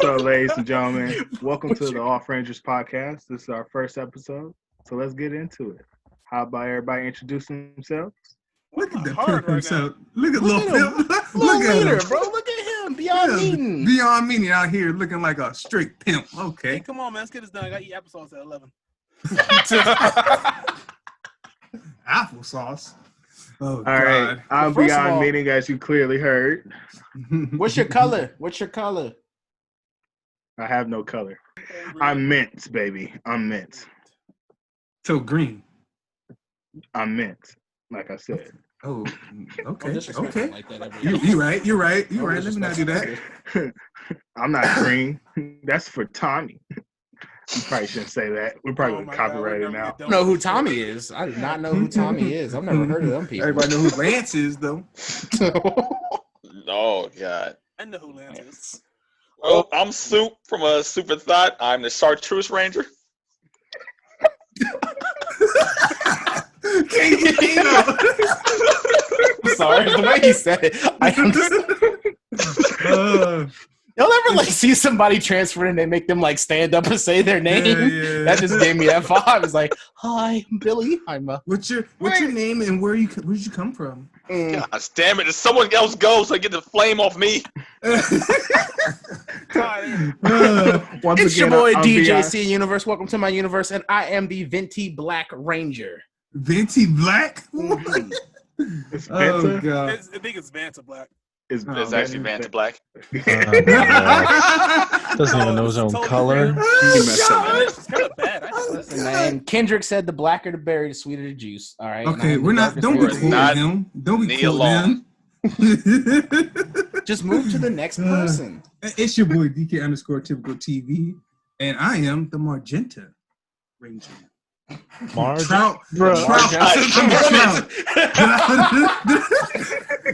So, ladies and gentlemen, welcome to the Off Rangers podcast. This is our first episode, so let's get into it. How about everybody introducing themselves? Look at the pimp himself. Look at little pimp. Look at him, bro. Look at him. Beyond meeting. Beyond meaning out here looking like a straight pimp. Okay. Hey, come on, man. Let's get this done. I got to eat applesauce at 11. Applesauce. Oh, All right, I'm First of Beyond all- Meeting, as you clearly heard. What's your color? What's your color? I have no color. I'm mint, baby. I'm mint. So green. I'm mint, like I said. Oh, okay. Don't disrespect him Okay. like that every day. You're right. You're right. Don't Let me not do that. disrespect I'm not green. That's for Tommy. You probably shouldn't say that. We're probably Oh going my to God, copyright we're it never now. get I don't know who Tommy is. I do not know who Tommy is. I've never heard of them people. Everybody know who Lance is, though. Oh God. I know who Lance is. Well, I'm Soup from a Super Thought. I'm the Chartreuse Ranger. I'm sorry, the way he said it. I understand. Y'all ever like see somebody transfer and they make them like stand up and say their name? Yeah. That just gave me that vibe. It's like, hi, I'm Billy. I'm What's your name and where did you come from? Gosh damn it! Did someone else go so I get the flame off me? Once It's your again, boy I'm DJC Universe. Welcome to my universe, and I am the Venti Black Ranger. Venti Black? It's Oh, Vanta. God. I think it's Vanta Black. It's It's actually Vanta Black. Doesn't even know his own color. It's kind of bad. Listen, man, Kendrick said the blacker the berry, the sweeter the juice. All right. Okay, And we're I'm not. the Don't be darkest cool Not with him. Don't be knee cool alone. with him. Just move to the next person. It's your boy DK_typical TV, and I am the Magenta Ranger. Marge? Trout. Bruh. Trout. Magenta.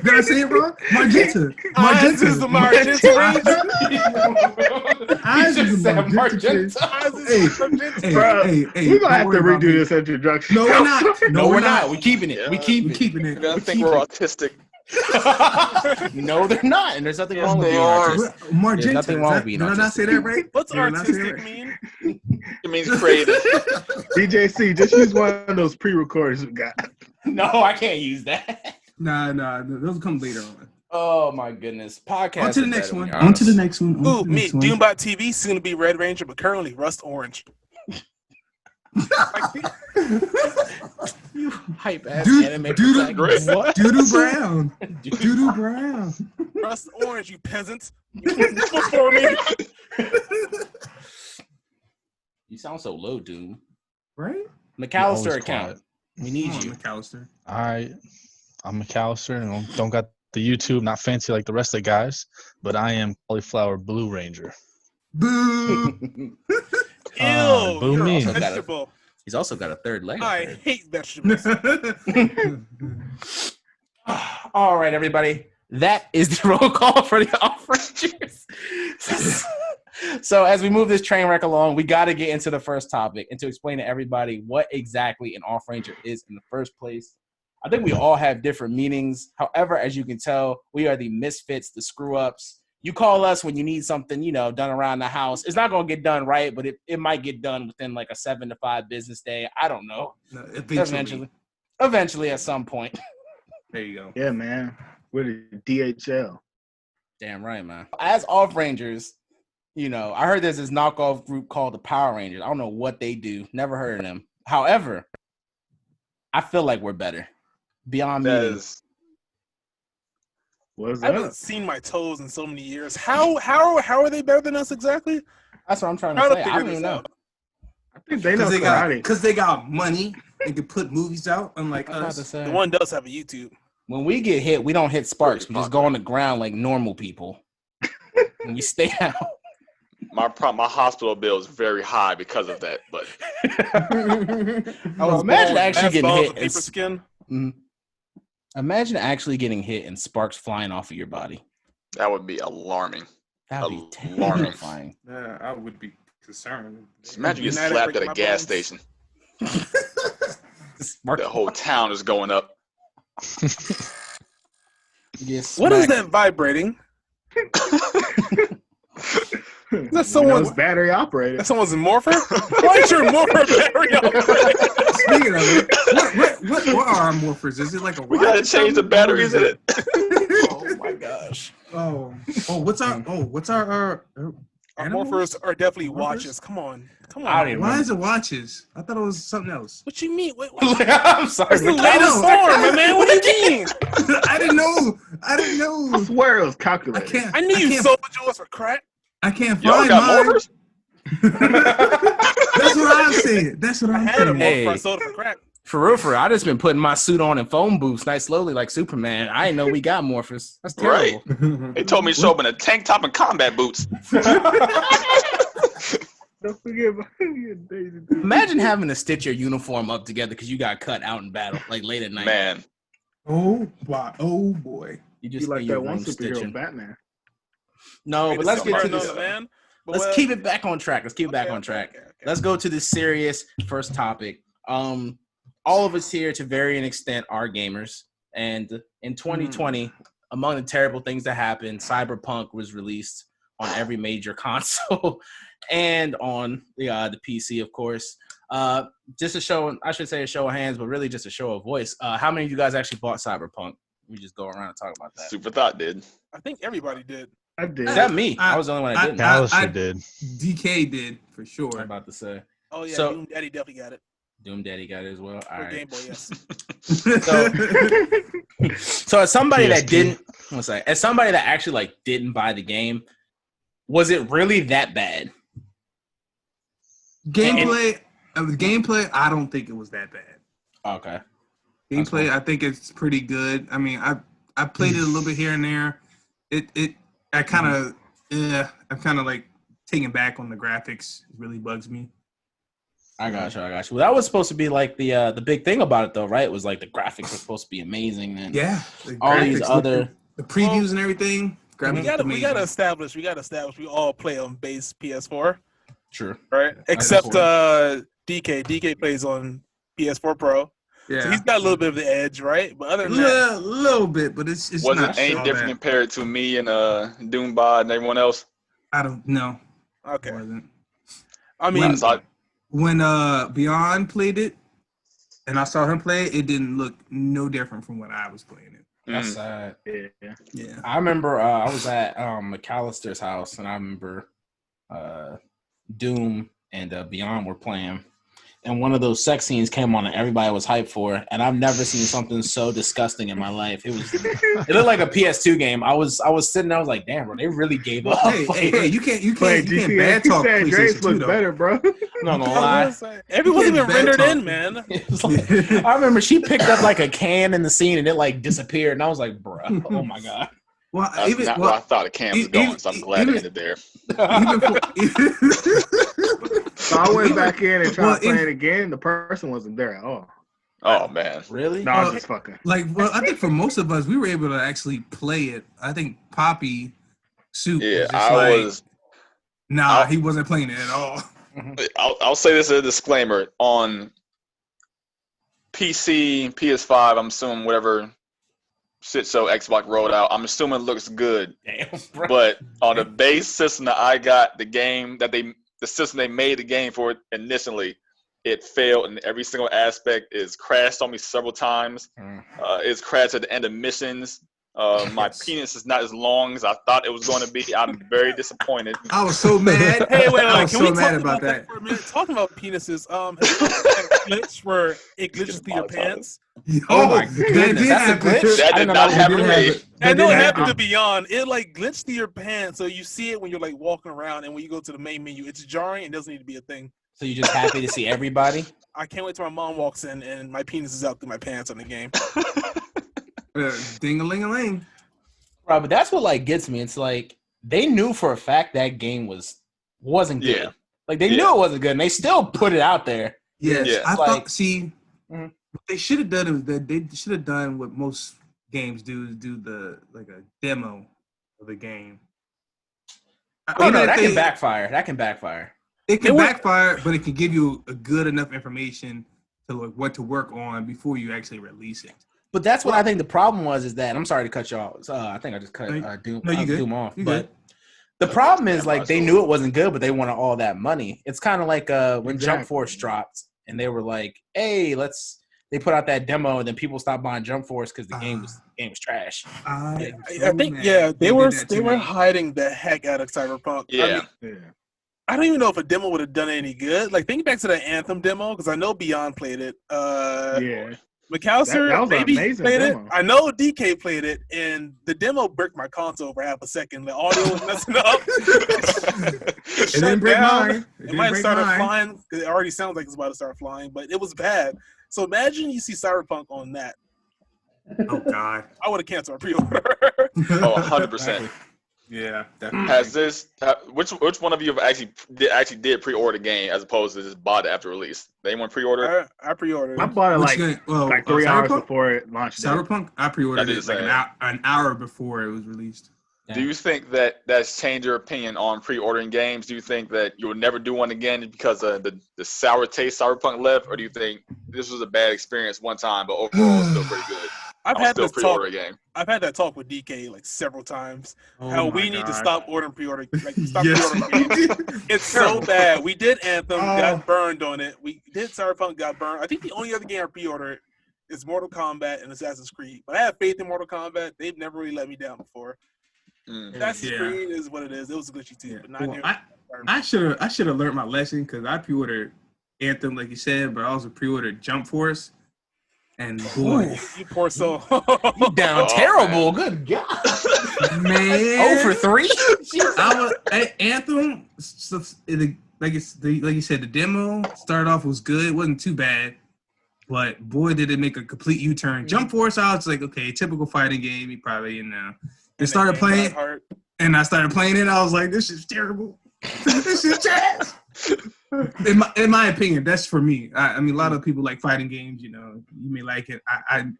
Did I say it wrong? Magenta. Oz is the Magenta Ranger. Eyes You is just the said Magenta. Oz is Hey, the Magenta. Bruh, Hey, We're going to don't have to worry about redo me. this introduction. No, we're not. No, we're not. We keeping it. Yeah. We keep We're it. keeping it. I We think keep we're it. autistic. No, they're not, and there's nothing Yes, wrong with they being are. artistic. Magenta. There's nothing wrong with Did being I not autistic. say that right? What's Did I not say it artistic right? mean? It means creative. DJC, just use one of those pre-recorders we got. No, I can't use that. Nah, those come later on. Oh my goodness, podcast. On to the is next better one. when you're On to the honest. next one. On Ooh, to the me, next one. Doombot TV, soon to be Red Ranger, but currently Rust Orange. You hype ass Dude, anime dude, protagonist. What? Doodoo Brown. Dude. Doodoo Brown. Rust Orange, you peasants. Before me. You sound so low, dude. Right? McAllister Always account. quiet. We need Come on, you. McAllister. I'm McAllister and don't got the YouTube, not fancy like the rest of the guys, but I am Cauliflower Blue Ranger. Boo. Ew, boo you're me. a vegetable. He's also got a third leg. I hate vegetables. All right, everybody. That is the roll call for the Off Rangers. So as we move this train wreck along, we got to get into the first topic and to explain to everybody what exactly an Off Ranger is in the first place. I think we all have different meanings. However, as you can tell, we are the misfits, the screw-ups. You call us when you need something, done around the house. It's not going to get done right, but it might get done within like a 7 to 5 business day. I don't know. No, Eventually at some point. There you go. Yeah, man. We're the DHL. Damn right, man. As Off Rangers, I heard there's this knockoff group called the Power Rangers. I don't know what they do. Never heard of them. However, I feel like we're better. Beyond That me. is What's I up? haven't seen my toes in so many years. How are they better than us exactly? That's what I'm trying Try to to say. I figure don't even this know. out. I think they know karate. Because they got money and can put movies out, unlike I'm about to us. say. The one does have a YouTube. When we get hit, we don't hit sparks. We just go on the ground like normal people. And we stay out. my hospital bill is very high because of that. But Imagine actually getting Balls hit. of paper skin. Imagine actually getting hit and sparks flying off of your body. that would be alarming. That would be Alarming. terrifying. Yeah, I would be concerned. Just imagine you get United slapped at break a my gas bones. station. Sparks The whole town is going up. What is that vibrating? That's someone's battery operated. That's someone's morpher. Why is your morpher battery operated? Speaking of it, what are our morphers? Is it like a We watch gotta or change the something? batteries in it. Oh my gosh. What's our Our animals? morphers are definitely Morphers? watches. Come on. I don't even Why remember. is it watches? I thought it was something else. What you mean? I'm sorry. It's the Rick. latest storm, my man. What do you mean? I didn't know. I swear it was calculated. I knew you sold yours for crack. I can't Y'all find got mine. morphers? That's what I'm saying. That's what I I'm had a saying. Hey. morpher. I sold it for crack. For real, I just been putting my suit on in phone booths nice slowly like Superman. I didn't know we got morphers. That's terrible. Right. They told me to show up in a tank top and combat boots. Don't forget about Daisy. Imagine having to stitch your uniform up together because you got cut out in battle, like late at night. Man, Oh boy. You You just like in that your one room superhero, stitching. Batman. No, Hey, but this let's is get to Martin this. on the man. But Let's keep it back on track. Let's keep it back on track. Okay. Let's go to this serious first topic. All of us here, to varying extent, are gamers, and in 2020, among the terrible things that happened, CyberPunk was released on every major console and on the PC, of course. Just a show, I should say a show of hands, but really just a show of voice. How many of you guys actually bought CyberPunk? We just go around and talk about that. Super Thought did. I think everybody did. I did. Is that me? I was the only one that didn't. Callister did. DK did for I'm sure. about to say. Oh yeah, So- Doom Daddy definitely got it. Doom Daddy got it as well. All For right. Game Boy, yes. So as somebody that PSP. didn't, as somebody that actually like didn't buy the game, was it really that bad? Gameplay, I don't think it was that bad. Okay. Gameplay, I think it's pretty good. I mean, I played it a little bit here and there. I'm kind of like taken back on the graphics. It really bugs me. I got you. Well, that was supposed to be like the big thing about it, though, right? It was like the graphics were supposed to be amazing, and Yeah, the all these graphics, other. the previews and everything. we Graphics gotta amazing. establish we all play on base PS4, True. right? Except important. DK. DK plays on PS4 Pro. Yeah, So he's got a little bit of the edge, right? But other than that, little bit, but it's Wasn't not any so different bad. compared to me and Doombot and everyone else. I don't know. okay. It wasn't. I mean, When Beyond played it, and I saw him play it, it didn't look no different from when I was playing it. That's sad. Yeah. Yeah. I remember I was at McAllister's house, and I remember Doom and Beyond were playing, and one of those sex scenes came on, and everybody was hyped for it. And I've never seen something so disgusting in my life. It looked like a PS2 game. I was sitting there, I was like, damn, bro, they really gave up. Hey, you can't Wait, bad talk San Andreas PlayStation 2 looks though. better, bro. Not gonna lie. everyone's You even can't rendered bad in, talk. man. It was like, I remember she picked up like a can in the scene, and it like disappeared, and I was like, bro, oh my god. Well, That's even not where I thought the camp was going, so I'm glad it even- ended there. So I went back in and tried Well, playing it again. The person wasn't there at all. Oh man. Really? No, I'm just fucking. I think for most of us, we were able to actually play it. I think Poppy Soup Yeah, was just I like, was. he wasn't playing it at all. I'll say this as a disclaimer on PC, PS5. I'm assuming whatever shit show Xbox rolled out. I'm assuming it looks good, Damn, bro. but on the base system that I got, the system they made the game for initially, it failed in every single aspect. It's crashed on me several times. It's crashed at the end of missions. My penis is not as long as I thought it was going to be. I'm very disappointed. I was so mad. Hey, wait, I was can so we mad talk about about that that. for a minute? Talking about penises, has you had a glitch where it glitches through your pants? Oh my that goodness, did that's a happen. glitch? That I did didn't know not that happen to did me. happen. I That know did it happen. happened to Beyond. It like glitched through your pants, so you see it when you're like walking around, and when you go to the main menu, it's jarring. It doesn't need to be a thing. So you're just happy to see everybody? I can't wait till my mom walks in and my penis is out through my pants on the game. Ding-a-ling-a-ling. Bro, but that's what like gets me. It's like they knew for a fact that game wasn't good. Yeah. Like they knew it wasn't good, and they still put it out there. Yes, Yeah. I Like- thought. See, Mhm. what they should have done is that they should have done what most games do: is do a demo of the game. Oh no, Even if that can they- backfire. That can backfire. It can It would- backfire, but it can give you a good enough information to like what to work on before you actually release it. But that's what I think the problem was. Is that I'm sorry to cut you off. I think I just cut Doom. No, you good. Doom off. You but good. the problem is like they knew it wasn't good, but they wanted all that money. It's kind of like when Jump Exactly. Force dropped, and they were like, "Hey, let's." They put out that demo, and then people stopped buying Jump Force because the game was trash. I think they were hiding the heck out of Cyberpunk. Yeah. I don't even know if a demo would have done any good. Like, think back to the Anthem demo because I know Beyond played it. McAllister that was an maybe amazing played demo. it. I know DK played it, and the demo bricked my console for half a second. The audio was messing up. It didn't break mine. It might have started flying because it already sounds like it's about to start flying, but it was bad. So imagine you see Cyberpunk on that. Oh God! I would have canceled our pre-order. 100%. Yeah, definitely. Has this? Which one of you have actually did pre-order the game as opposed to just bought it after release? Did anyone pre-order? I pre-ordered. I bought it like 3 hours before it launched. Cyberpunk. I pre-ordered it like an hour before it was released. Do you think that that's changed your opinion on pre-ordering games? Do you think that you would never do one again because of the sour taste Cyberpunk left, or do you think this was a bad experience one time, but overall it's still pretty good? I've had that talk with DK like several times. How we need to stop ordering pre-order. Like, stop pre-ordering games. It's so bad. We did Anthem, got burned on it. We did Cyberpunk, got burned. I think the only other game I pre-ordered is Mortal Kombat and Assassin's Creed. But I have faith in Mortal Kombat. They've never really let me down before. Assassin's Creed is what it is. It was glitchy too, but not I should have learned my lesson because I pre-ordered Anthem, like you said, but I also pre-ordered Jump Force. And boy, you poor soul. You down terrible. Man. Good God. Man. 0 for 3? Anthem, like you said, the demo started off was good. It wasn't too bad. But boy, did it make a complete U-turn. Jump Force, I was like, okay, typical fighting game. You probably, They started playing, and I started playing it. I was like, this is terrible. This is trash. In my opinion, that's for me. I mean, a lot of people like fighting games. You may like it.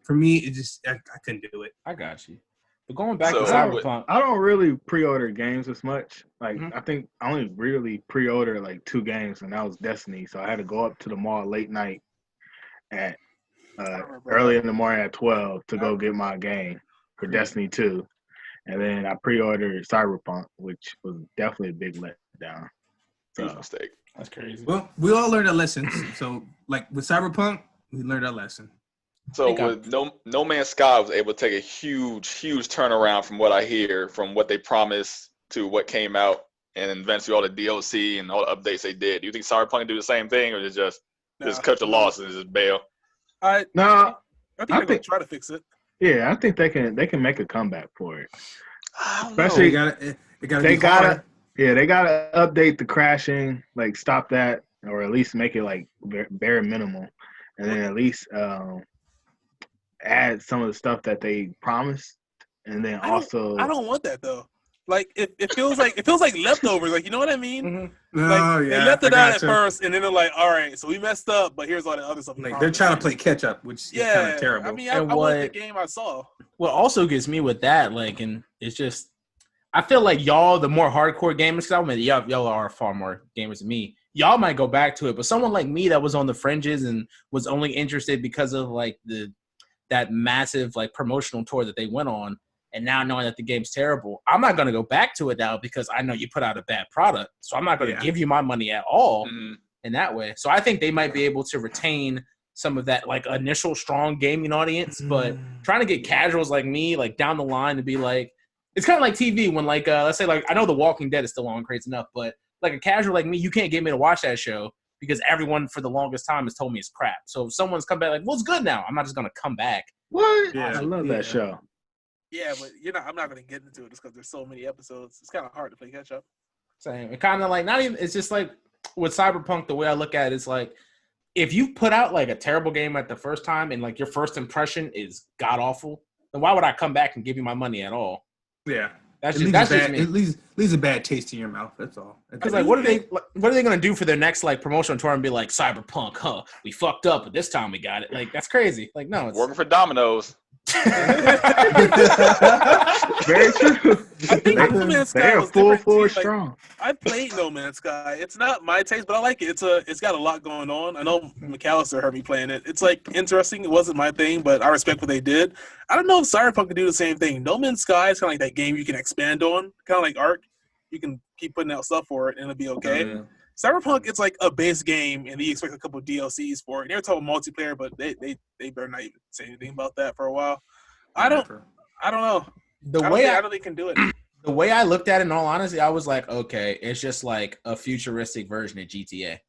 For me, it just I couldn't do it. I got you. But going back to Cyberpunk, I don't really pre-order games as much. Like I think I only really pre-order like 2 games, and that was Destiny. So I had to go up to the mall late night at early in the morning at 12 to go get my game for Destiny 2. And then I pre-ordered Cyberpunk, which was definitely a big letdown. Huge mistake. That's crazy. Well, we all learned our lessons. So, like with Cyberpunk, we learned our lesson. So with No Man's Sky was able to take a huge turnaround from what I hear, from what they promised to what came out, and eventually all the DLC and all the updates they did. Do you think Cyberpunk can do the same thing, or just cut your losses and just bail? I think they're gonna try to fix it. Yeah, I think they can make a comeback for it. Especially they gotta update the crashing, like stop that, or at least make it like bare minimal, and then at least add some of the stuff that they promised, and then I don't want that though. Like it feels like leftovers. Like, you know what I mean? Mm-hmm. Like they left it out at first, and then they're like, "All right, so we messed up, but here's all the other stuff." Like they're trying to play catch up, which is kind of terrible. I mean, I want the game I saw. What also gets me with that, like, and it's just, I feel like y'all, the more hardcore gamers, because I mean, y'all are far more gamers than me. Y'all might go back to it, but someone like me that was on the fringes and was only interested because of like that massive like promotional tour that they went on. And now knowing that the game's terrible, I'm not going to go back to it now because I know you put out a bad product. So I'm not going to give you my money at all in that way. So I think they might be able to retain some of that like initial strong gaming audience, but trying to get casuals like me, like down the line to be like, it's kind of like TV when like, let's say like, I know The Walking Dead is still on crates enough, but like a casual like me, you can't get me to watch that show because everyone for the longest time has told me it's crap. So if someone's come back like, well, it's good now, I'm not just going to come back. What? Yeah, I love that show. Yeah, but I'm not going to get into it just because there's so many episodes. It's kind of hard to play catch up. Same. It kind of like, not even, it's just like with Cyberpunk, the way I look at it is like, if you put out like a terrible game at the first time and like your first impression is god awful, then why would I come back and give you my money at all? Yeah. That's just me. It leaves a bad taste in your mouth. That's all. Because like, what are they going to do for their next like promotional tour and be like, Cyberpunk, we fucked up, but this time we got it. Like, that's crazy. Like, no, it's working for Domino's. Very true. I think No Man's They Sky are was full different too. Like, strong. I played No Man's Sky. It's not my taste, but I like it. It's got a lot going on. I know McAllister heard me playing it. It's like interesting. It wasn't my thing, but I respect what they did. I don't know if CyberPunk can do the same thing. No Man's Sky is kind of like that game you can expand on, kind of like Ark. You can keep putting out stuff for it, and it'll be okay. CyberPunk, it's like a base game, and you expect a couple of DLCs for it. They're talking multiplayer, but they better not even say anything about that for a while. I don't know. I don't think they can do it. The way I looked at it, in all honesty, I was like, okay, it's just like a futuristic version of GTA.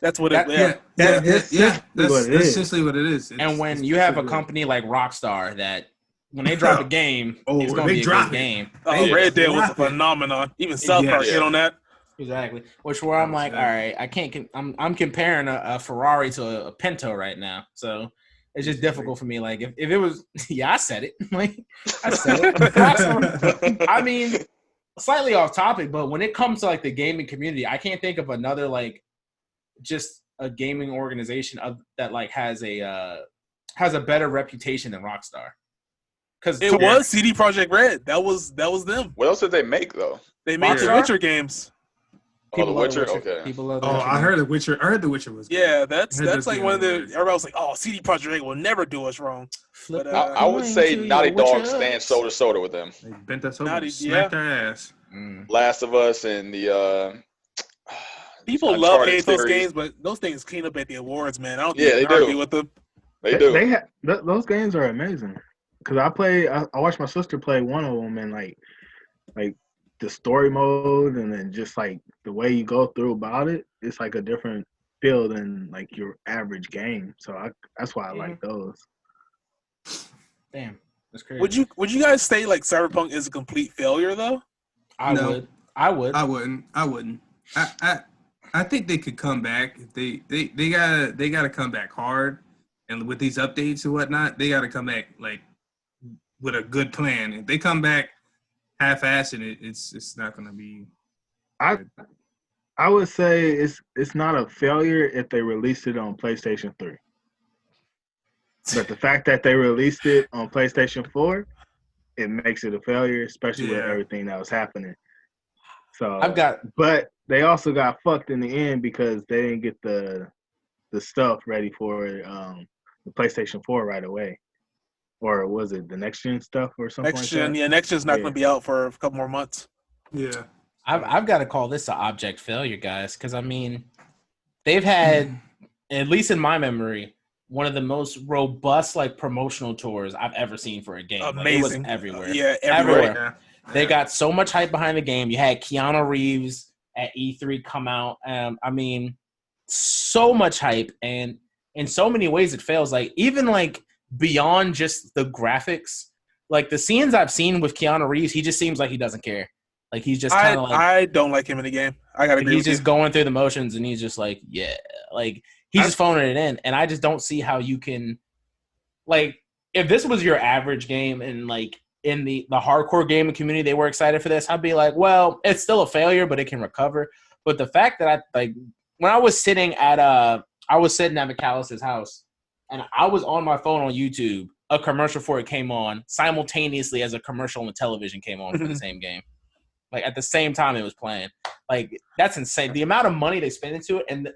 That's what it is. That's essentially what it is. And when you have a company like Rockstar that when they drop a game, it's going to be a good game. Red Dead was a phenomenon. Even South Park hit on that. Exactly. Which where I'm like, all right, I can't. I'm comparing a Ferrari to a Pinto right now, so it's just difficult for me. Like if it was, I said it. Like I said it. I mean, slightly off topic, but when it comes to like the gaming community, I can't think of another like just a gaming organization that like has a better reputation than Rockstar. Because it was CD Projekt Red. That was them. What else did they make though? They made the Witcher games. The Witcher. Okay. I heard the Witcher. I heard the Witcher was good. Yeah, that's like one of the. Everybody was like, "Oh, CD Projekt Red will never do us wrong." But, I would say Naughty Dog stands shoulder to shoulder with them. They bent us over, smacked our ass. Last of Us and the. People love those games, but those things clean up at the awards, man. I don't think they argue with them. They do. Those games are amazing. Because I watched my sister play one of them, and like the story mode, and then just like the way you go through about it, it's like a different feel than like your average game. So that's why I like those. Damn, that's crazy. Would you guys say like Cyberpunk is a complete failure though? I would. I wouldn't. I think they could come back. They gotta come back hard, and with these updates and whatnot, they gotta come back like with a good plan. If they come back half-assed, it's not gonna be. I would say it's not a failure if they released it on PlayStation 3. But the fact that they released it on PlayStation 4, it makes it a failure, especially with everything that was happening. So but they also got fucked in the end because they didn't get the stuff ready for the PlayStation 4 right away. Or was it the next gen stuff or something like that? Next gen's not going to be out for a couple more months. Yeah. I've got to call this an object failure, guys, because, I mean, they've had, at least in my memory, one of the most robust, like, promotional tours I've ever seen for a game. Amazing. Like, it was everywhere. Yeah, everywhere. Yeah. They got so much hype behind the game. You had Keanu Reeves at E3 come out. I mean, so much hype. And in so many ways it fails. Like, even, like, beyond just the graphics, like the scenes I've seen with Keanu Reeves, he just seems like he doesn't care. Like he's just kind of like, I don't like him in the game. I gotta agree. He's just going through the motions, and he's just like, yeah, like he's just phoning it in. And I just don't see how you can, like, if this was your average game and like in the hardcore gaming community, they were excited for this, I'd be like, well, it's still a failure, but it can recover. But the fact that when I was sitting at McAllister's house, and I was on my phone on YouTube, a commercial for it came on simultaneously as a commercial on the television came on for the same game. Like, at the same time it was playing. Like, that's insane. The amount of money they spend into it, and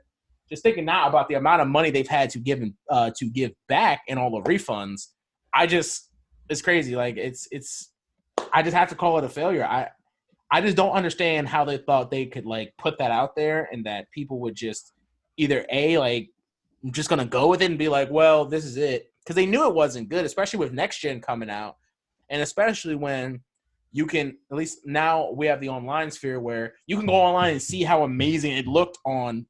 just thinking now about the amount of money they've had to give back and all the refunds, it's crazy. Like, I just have to call it a failure. I just don't understand how they thought they could, like, put that out there and that people would just either, like, I'm just going to go with it and be like, well, this is it. Because they knew it wasn't good, especially with next gen coming out. And especially when you can, at least now we have the online sphere where you can go online and see how amazing it looked on,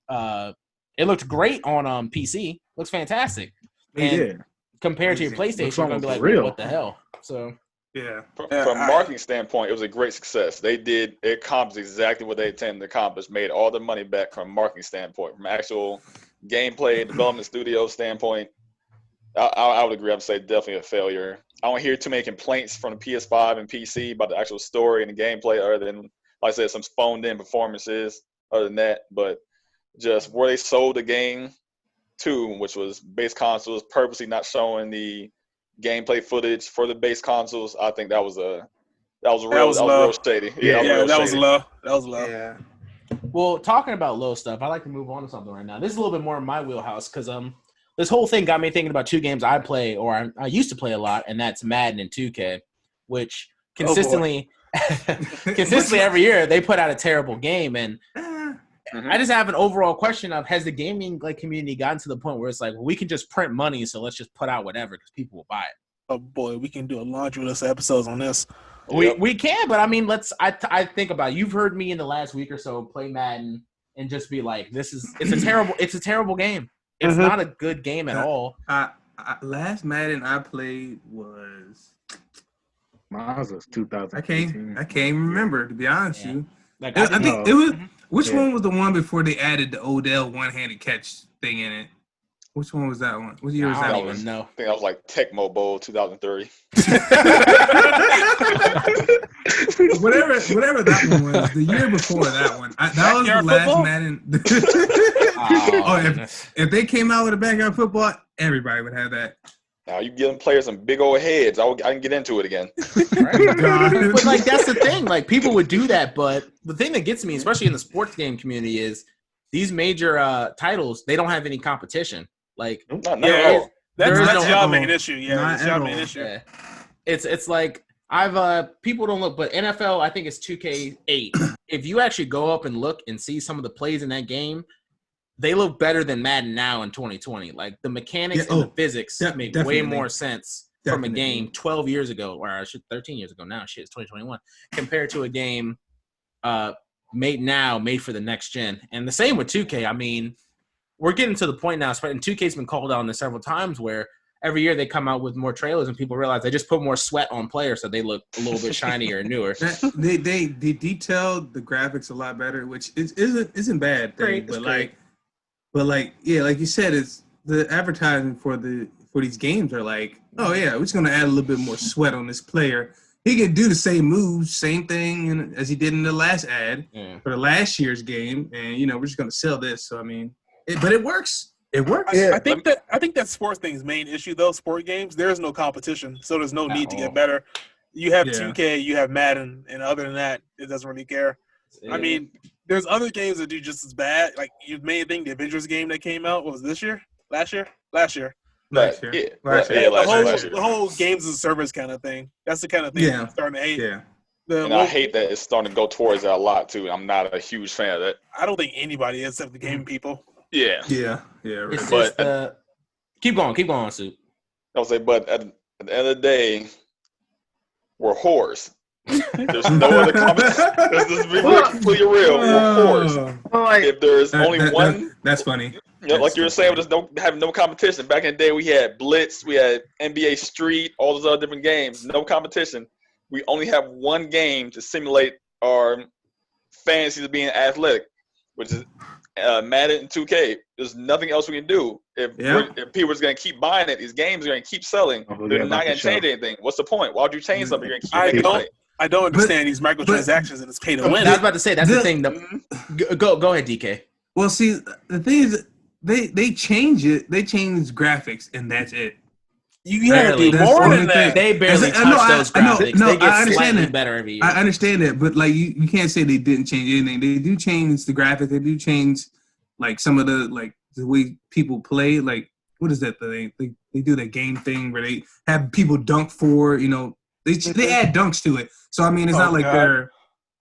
it looked great on PC. Looks fantastic. And compared to your PlayStation, you're going to be like, what the hell? So, yeah. From a marketing standpoint, it was a great success. It accomplished exactly what they intended to accomplish, made all the money back from a marketing standpoint, from actual gameplay, development studio standpoint. I would agree. I would say definitely a failure. I don't hear too many complaints from the PS5 and PC about the actual story and the gameplay, other than, like I said, some phoned-in performances. Other than that, but just where they sold the game to, which was base consoles, purposely not showing the gameplay footage for the base consoles, I think that was real shady. That was low. Yeah. Well, talking about low stuff, I like to move on to something right now. This is a little bit more in my wheelhouse because this whole thing got me thinking about two games I play or I used to play a lot, and that's Madden and 2K, which consistently every year they put out a terrible game. And I just have an overall question of, has the gaming community gotten to the point where it's like, well, we can just print money, so let's just put out whatever because people will buy it. Oh boy, we can do a laundry list of episodes on this. We can, but I mean, I think about it. You've heard me in the last week or so play Madden and just be like, it's a terrible game. It's not a good game at all. Last Madden I played was mine was 2018. I can't remember, to be honest with you. Like, I think it was which one was the one before they added the Odell one-handed catch thing in it? Which one was that one? What year was that? I don't even know. I think that was like Tecmo Bowl 2003. whatever that one was. The year before that one. That was the last Madden. If they came out with a backyard football, everybody would have that. Now you giving players some big old heads. I can get into it again. But like, that's the thing. Like, people would do that, but the thing that gets me, especially in the sports game community, is these major titles. They don't have any competition. Like, that's y'all main issue. Yeah, that's y'all main issue. Yeah. It's like people don't look, but NFL, I think it's 2K8. If you actually go up and look and see some of the plays in that game, they look better than Madden now in 2020. Like, the mechanics and the physics make way more sense from a game 12 years ago, or 13 years ago now. Shit, it's 2021 compared to a game made for the next gen. And the same with 2K. I mean, we're getting to the point now, and 2K's been called on this several times, where every year they come out with more trailers and people realize they just put more sweat on players so they look a little bit shinier and newer. They detailed the graphics a lot better, which isn't bad thing, but like you said, it's the advertising for these games are like, oh yeah, we're just gonna add a little bit more sweat on this player. He can do the same moves, same thing as he did in the last ad for the last year's game, and we're just gonna sell this. So I mean. But it works. It works. I think that sports thing's main issue though. Sport games, there's no competition, so there's no need to get better. You have 2K, you have Madden, and other than that, it doesn't really care. I mean, there's other games that do just as bad. Like, you may think the Avengers game that came out, what was this year? Last year. The whole games as a service kind of thing. That's the kind of thing I'm starting to hate. Yeah. I hate that it's starting to go towards that a lot too. I'm not a huge fan of that. I don't think anybody is except the gaming people. Yeah. Right. But keep going, Sue. I'll say, but at the end of the day, we're whores. There's no other comments. This is completely real. We're whores. If there's only one, that's funny. Like you were saying, there's no competition. Back in the day, we had Blitz, we had NBA Street, all those other different games. No competition. We only have one game to simulate our fantasies of being athletic, which is Madden and 2K. There's nothing else we can do. If people are going to keep buying it, these games are going to keep selling. They're not going to change anything. What's the point? Why would you change something? You're going to keep making money. I don't understand these microtransactions and it's pay to win. I was about to say that's the thing. Go ahead, DK. Well, see, the thing is, they change it. They change graphics, and that's it. You have to do more than that. They barely touch those graphics. They get slightly better every year. I understand that, but like you can't say they didn't change anything. They do change the graphics. They do change like some of the way people play. Like, what is that thing? They do that game thing where they have people dunk for. They add dunks to it. So I mean, it's not like they're.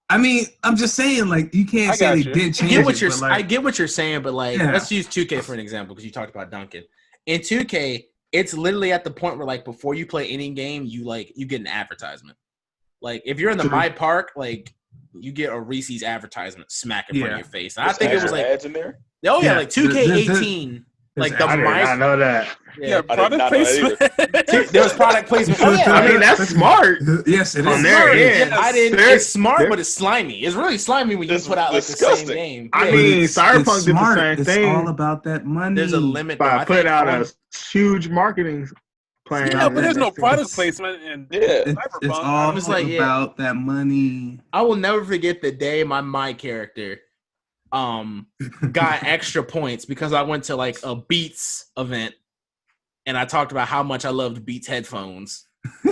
I mean, I'm just saying, like, you can't say they didn't change it. I get what you're saying, but let's use 2K for an example because you talked about dunking. In 2K, it's literally at the point where, like, before you play any game, you get an advertisement. Like, if you're in the My Park, like, you get a Reese's advertisement smack in front of your face. And I think it was like ads in there. Oh yeah, like 2K18. Like the I did not know that. Yeah, product placement. There was product placement. Oh, yeah. I mean, that's smart. Yes, it is. On there, It's smart, but it's slimy. It's really slimy when you put out like the same game. I mean, CyberPunk did the same thing. It's all about that money. There's a limit. But put out a huge marketing plan. Yeah, but there's no product placement in CyberPunk. It's all about that money. I will never forget the day my character got extra points because I went to like a Beats event and I talked about how much I loved Beats headphones.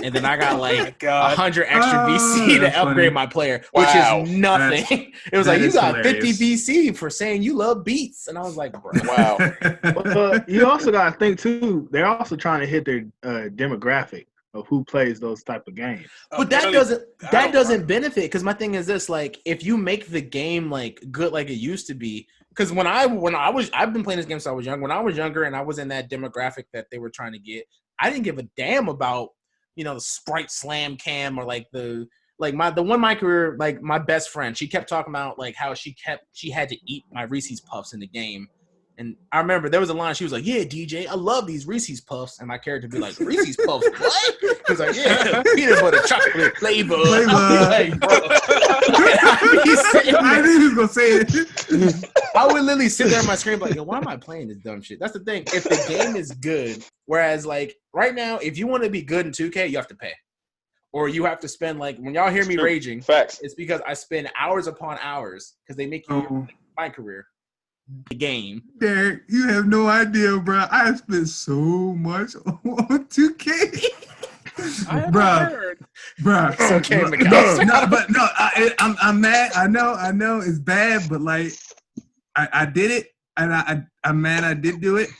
And then I got like God. 100 extra VC to upgrade funny. my player, which Wow. is nothing. It was that like, you is got hilarious. 50 VC for saying you love Beats. And I was like, bro. Wow. But you also got to think too. They're also trying to hit their demographic of who plays those type of games. But that doesn't benefit, because my thing is this: like, if you make the game like good like it used to be, because I've been playing this game since I was young. When I was younger and I was in that demographic that they were trying to get, I didn't give a damn about the Sprite Slam Cam or like the one my career, like my best friend, she kept talking about like how she had to eat my Reese's Puffs in the game. And I remember there was a line, she was like, yeah, DJ, I love these Reese's Puffs. And my character would be like, Reese's Puffs, what? He was like, yeah, peanut butter chocolate flavor. Like, bro. I knew he was going to say it. I would literally sit there on my screen like, yo, why am I playing this dumb shit? That's the thing. If the game is good, whereas like right now, if you want to be good in 2K, you have to pay. Or you have to spend like, when y'all hear me raging, Facts. it's because I spend hours upon hours because they make you my career. The game. Derek, you have no idea, bro. I have spent so much on 2K. Bro. It's okay, I'm mad. I know it's bad, but like I did it, and I'm mad I did do it.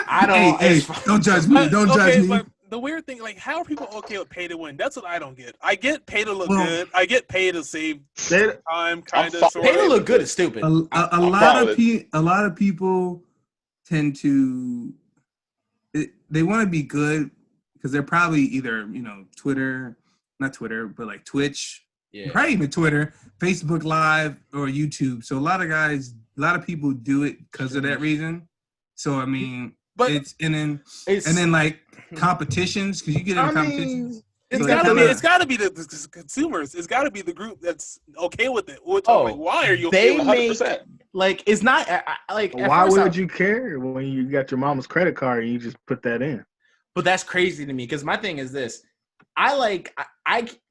I don't. Hey, don't judge me. Don't judge me. But the weird thing, like, how are people okay with pay to win? That's what I don't get. I get pay to look good. I get pay to save time, kind of. Pay to look good is stupid. A lot of people tend to they want to be good because they're probably either not Twitter, but like Twitch, probably even Twitter, Facebook Live, or YouTube. So a lot of people do it because of that reason. So I mean, but it's and then like competitions, because you get into competitions. It's got to be the consumers. It's got to be the group that's okay with it. Like, why are you okay with 100%? Like, it's not like. Why would you care when you got your mama's credit card and you just put that in? But that's crazy to me, because my thing is this: I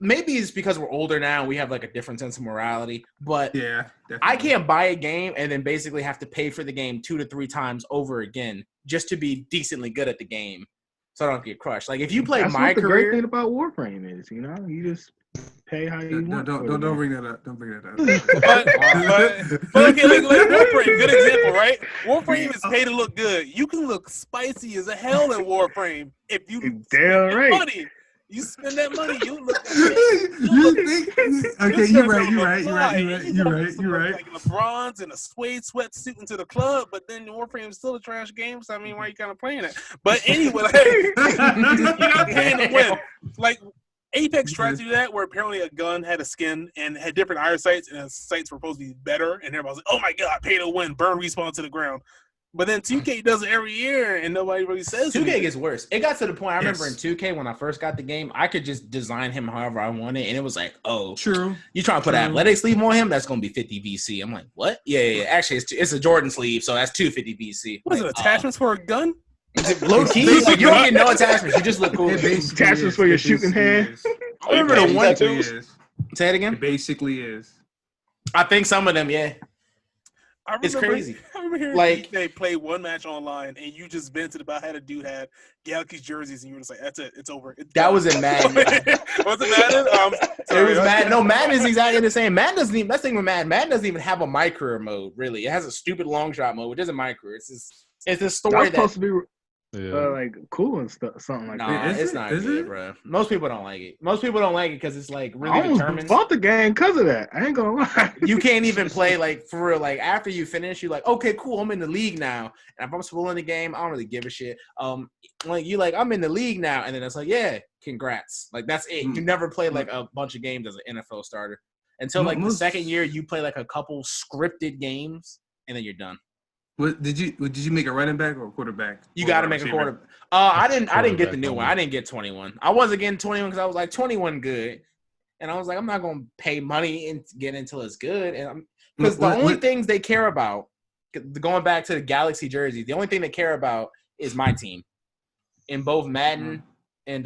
maybe it's because we're older now and we have like a different sense of morality. But yeah, definitely. I can't buy a game and then basically have to pay for the game 2 to 3 times over again just to be decently good at the game, so I don't get crushed. Like, if you play That's my what the career, great thing about Warframe is, you just pay how you want. Don't bring that up. Don't bring that up. but okay, like Warframe, good example, right? Warframe is pay to look good. You can look spicy as a hell in Warframe if you damn right. Money. You spend that money, you look. Okay, you're right. Like LeBron's in a suede sweatsuit into the club, but then Warframe is still a trash game. So I mean, why are you kind of playing it? But anyway, like, you're not paying to win. Like, Apex tried to do that, where apparently a gun had a skin and had different iron sights, and the sights were supposed to be better, and everybody was like, "Oh my god, pay to win, burn respawn to the ground." But then 2K does it every year, and nobody really says 2K anything. gets worse. It got to the point, I remember in 2K when I first got the game, I could just design him however I wanted, and it was like, oh, true. You trying to put an athletic sleeve on him? That's going to be 50 VC. I'm like, what? Yeah. Actually, it's a Jordan sleeve, so that's 250 VC. What is it, attachments for a gun? Low key, like, you don't get no attachments. You just look cool. Attachments for your shooting hand. I remember the one. Say it again? It basically is. I think some of them, yeah. It's crazy. I remember hearing like, they played one match online, and you just vented about how the dude had Galaxy jerseys, and you were just like, "That's it, it's over." That was in Madden. Was it Madden? It was Madden. No, Madden is exactly the same. Madden doesn't even. That's the thing with Madden. Madden doesn't even have a my career mode. Really, it has a stupid long shot mode, which isn't my career. It's a story that's supposed to be. Like cool and stuff, something like that. It's not good, bro. Most people don't like it. Most people don't like it because it's like really I determined. bought the game because of that. I ain't gonna lie. You can't even play like for real. Like after you finish, you're like, okay, cool. I'm in the league now. And if I'm still in the game, I don't really give a shit. Like you like I'm in the league now, and then it's like, yeah, congrats. Like that's it. You never play like a bunch of games as an NFL starter until like the second year. You play like a couple scripted games, and then you're done. What did you make a running back or a quarterback? You got to make a quarterback. I didn't get the new one. I didn't get 21. I wasn't getting 21 because I was like 21 good, and I was like I'm not gonna pay money and get until it's good. And because the only things they care about, going back to the Galaxy jerseys, the only thing they care about is my team. In both Madden and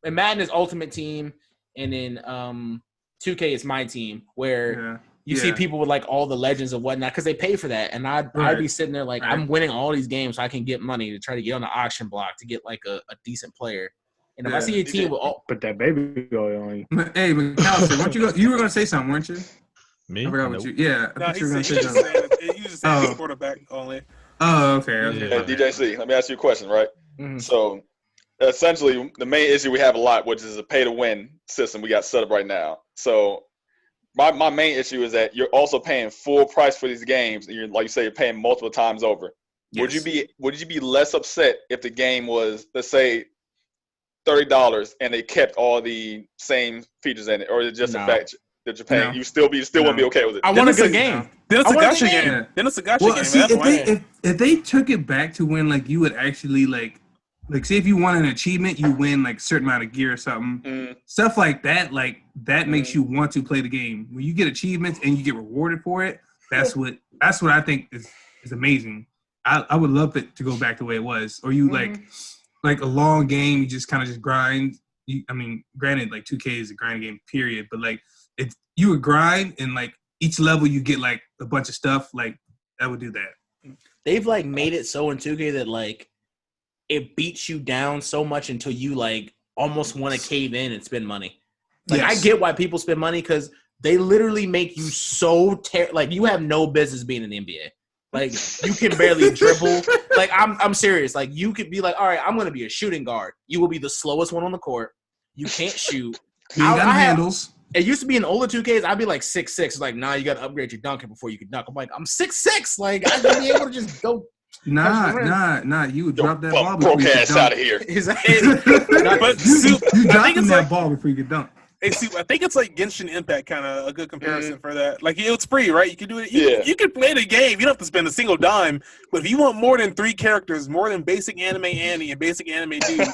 Madden is Ultimate Team, and in 2K is my team. Where You see people with like all the legends and whatnot because they pay for that, and I'd be sitting there like I'm winning all these games so I can get money to try to get on the auction block to get like a decent player. And if I see a team with all put that baby oil on you. Hey, McAllister, weren't you were gonna say something, weren't you? Me? I forgot what you. Yeah, I thought you were gonna say something. You just saying quarterback only. Oh, okay. Hey, DJC, let me ask you a question, right? Mm-hmm. So, essentially, the main issue we have a lot, which is a pay-to-win system we got set up right now. So, my main issue is that you're also paying full price for these games, and like you say, you're paying multiple times over. Yes. Would you be less upset if the game was, let's say, $30 and they kept all the same features in it, or is it just the fact that you're paying? You still wouldn't be okay with it. I want a good game. Then it's a gotcha game. Then it's a gotcha game. See, if they took it back to when like you would actually like say if you won an achievement, you win like a certain amount of gear or something, stuff like that. Like that makes you want to play the game. When you get achievements and you get rewarded for it, that's what I think is amazing. I would love it to go back the way it was, or you like a long game, you just kind of just grind. Granted, like 2K is a grind game, period. But like, if you would grind and like each level you get like a bunch of stuff, like I would do that. They've like made it so in 2K that like it beats you down so much until you like almost want to cave in and spend money. Like I get why people spend money because they literally make you so like you have no business being in the NBA. Like you can barely dribble. Like I'm serious. Like you could be like, all right, I'm gonna be a shooting guard. You will be the slowest one on the court. You can't shoot. You got handles. It used to be in older 2Ks. I'd be like 6'6". It's like, nah, you got to upgrade your dunking before you can dunk. I'm like, I'm 6'6". Like I should be able to just go. Nah. You would drop that ball before broke you could ass dunk. out of here. But you dropping that ball before you could dunk. Hey, see, I think it's like Genshin Impact, kind of a good comparison for that. Like, it's free, right? You can do it. You can play the game. You don't have to spend a single dime. But if you want more than 3 characters, more than basic anime Annie and basic anime dude,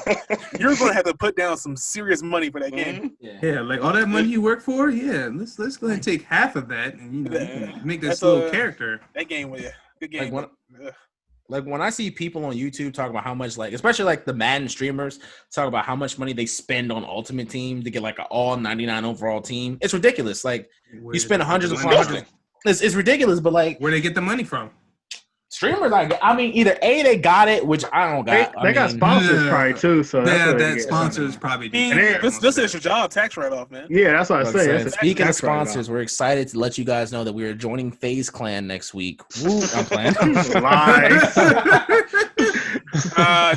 you're going to have to put down some serious money for that game. Yeah, like all that money you work for. Yeah, let's go ahead and take half of that and you can make this little character. That game, good game. Like when I see people on YouTube talk about how much, like, especially like the Madden streamers talk about how much money they spend on Ultimate Team to get like an all 99 overall team, it's ridiculous. Like you spend hundreds upon hundreds. It's ridiculous, but like where they get the money from? Streamers, either they got it, which I don't got. They got sponsors probably too, so that sponsors probably. This is your job, tax write-off, man. Yeah, that's what I say. Speaking of sponsors, we're excited to let you guys know that we are joining FaZe Clan next week. Woo, I'm playing. Lies.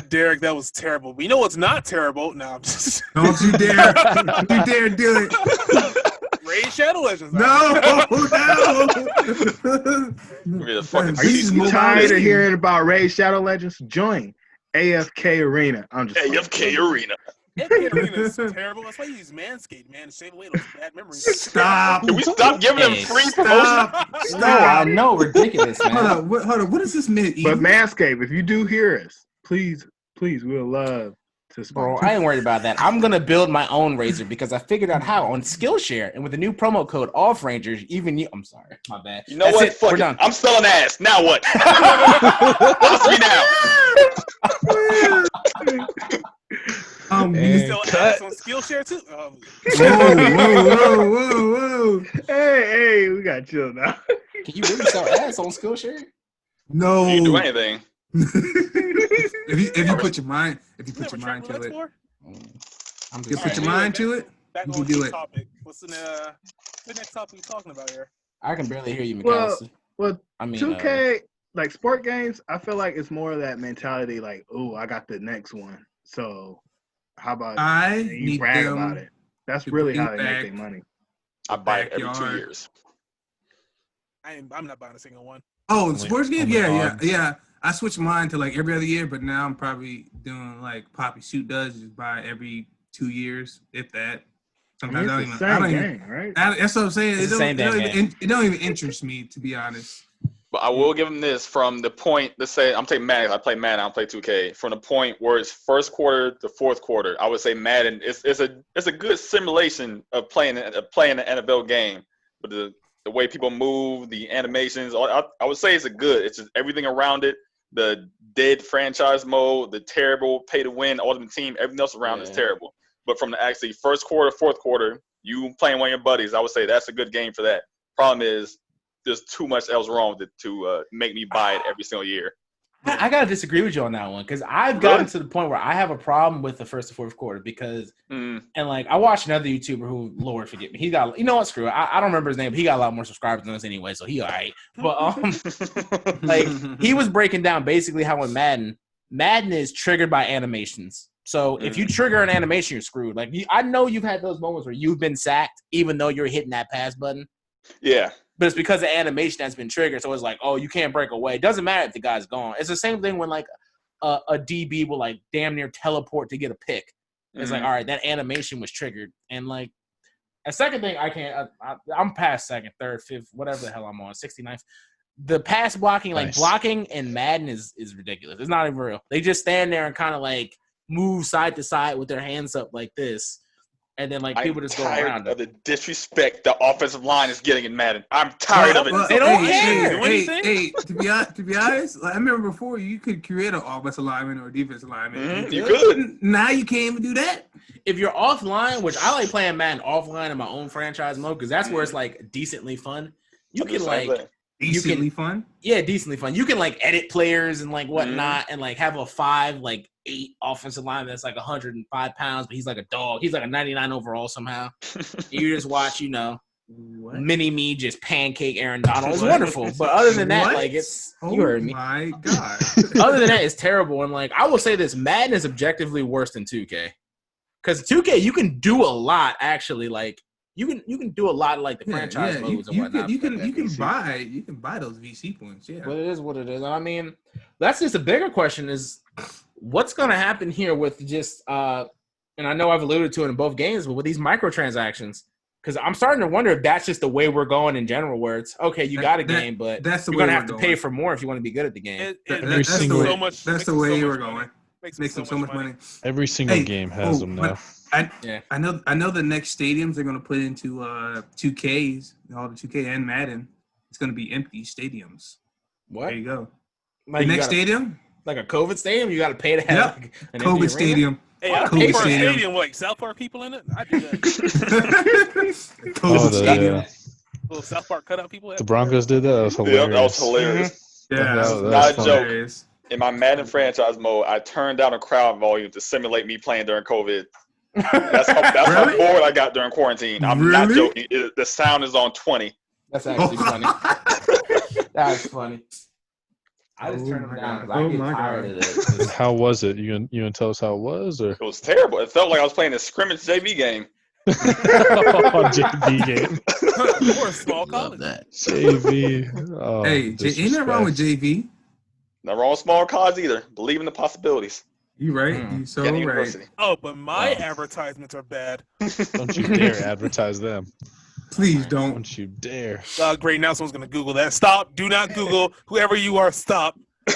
Derek, that was terrible. But you know what's not terrible? No, I'm just. Don't you dare! Don't you dare do it! Raid Shadow Legends. No. Are you tired of hearing about Raid Shadow Legends? Join AFK Arena. I'm just AFK Arena. AFK Arena is terrible. That's why you use Manscaped, man, to save away those bad memories. Stop. Can we stop giving them free promotion? No, I know, ridiculous, man. Hold on. What does this mean? But Manscaped, if you do hear us, please, we'll love. Bro, I ain't worried about that. I'm gonna build my own razor because I figured out how on Skillshare, and with the new promo code OffRangers, even you. I'm sorry, my bad. You know what? Fuck We're done. I'm selling ass. Now what? Watch me now. You still ass on Skillshare too? Whoa. Hey, we got chill now. Can you really sell ass on Skillshare? No. You can do anything. if you put your mind to it, you put your mind to it, back you on can do it. Topic. What's the next topic we're talking about here? I can barely hear you, McAllister. Well, I mean, 2K, like sport games, I feel like it's more of that mentality, like, oh, I got the next one. So how about you brag about it? That's really how they make their money. I buy it every 2 years. I'm not buying a single one. Oh, sports game? Yeah. I switch mine to like every other year, but now I'm probably doing like Poppy Shoot does, just buy every 2 years, if that. Sometimes I don't even. Right? That's what I'm saying. It don't even interest me, to be honest. But I will give them this from the point. Let's say I'm taking Madden. I play Madden. I don't play 2K. From the point where it's first quarter to fourth quarter, I would say Madden. It's a good simulation of playing an NFL game, but the way people move, the animations, I would say it's it's just everything around it. The dead franchise mode, the terrible pay to win, ultimate team, everything else around is terrible. But from the actually first quarter, fourth quarter, you playing one of your buddies, I would say that's a good game for that. Problem is, there's too much else wrong with it to make me buy it every single year. I gotta disagree with you on that one because I've gotten to the point where I have a problem with the first and fourth quarter because, and like I watched another YouTuber who, Lord forgive me, he got, you know what, screw it, I don't remember his name, but he got a lot more subscribers than us anyway, so he all right. But like he was breaking down basically how in Madden is triggered by animations. So if you trigger an animation, you're screwed. Like I know you've had those moments where you've been sacked, even though you're hitting that pass button. Yeah. But it's because the animation that's been triggered. So it's like, oh, you can't break away. It doesn't matter if the guy's gone. It's the same thing when like a DB will like damn near teleport to get a pick. It's like, all right, that animation was triggered. And like a second thing, I'm past second, third, fifth, whatever the hell I'm on, 69th. The pass blocking, like blocking in Madden is ridiculous. It's not even real. They just stand there and kind of like move side to side with their hands up like this. And then, like, people just go around of the disrespect the offensive line is getting in Madden. I'm tired of it. They don't care. Hey, to be honest, like, I remember before you could create an offensive lineman or a defensive lineman. You could. Now you can't even do that. If you're offline, which I like playing Madden offline in my own franchise mode because that's where it's like decently fun. You can like decently fun. Yeah, decently fun. You can like edit players and like whatnot, and like have a 5'8" offensive lineman that's like 105 pounds, but he's like a dog. He's like a 99 overall somehow. You just watch, mini me just pancake Aaron Donald. It's wonderful. But other than that, like you heard me. My God. Other than that, it's terrible. And like I will say this, Madden is objectively worse than 2K. Because 2K, you can do a lot actually. Like you can do a lot of like the franchise modes and whatnot. You can buy those VC points. Yeah. But it is what it is. I mean, that's just a bigger question is what's going to happen here with just and I know I've alluded to it in both games, but with these microtransactions, because I'm starting to wonder if that's just the way we're going in general, where it's okay, you got a game, but that's you're going to have to pay for more if you want to be good at the game. That's the way we're going. Makes them so much money. Every single game has them now. I know the next stadiums they're going to put into 2Ks, all the 2K and Madden. It's going to be empty stadiums. What? There you go. Like the next stadium? Like a COVID stadium? You got to pay to have an COVID stadium. Hey, I pay for a stadium with like South Park people in it. I do that. COVID stadium. Little South Park cutout people. The Broncos did that. That was hilarious. Yeah, that was hilarious. Yeah, that was not a joke. In my Madden franchise mode, I turned down the crowd volume to simulate me playing during COVID. That's how bored I got during quarantine. I'm not joking. The sound is on 20. That's actually funny. That's funny. I just turned them down because I get tired of it. How was it? You gonna tell us how it was? Or? It was terrible. It felt like I was playing a scrimmage JV game. JV game. Or a small college. That JV. Oh, hey, ain't nothing wrong with JV. Not wrong with small cards either. Believe in the possibilities. You right. You so right. Oh, but my advertisements are bad. Don't you dare advertise them. Please don't. Don't you dare. Great. Now someone's going to Google that. Stop. Do not Google. Whoever you are, stop. Now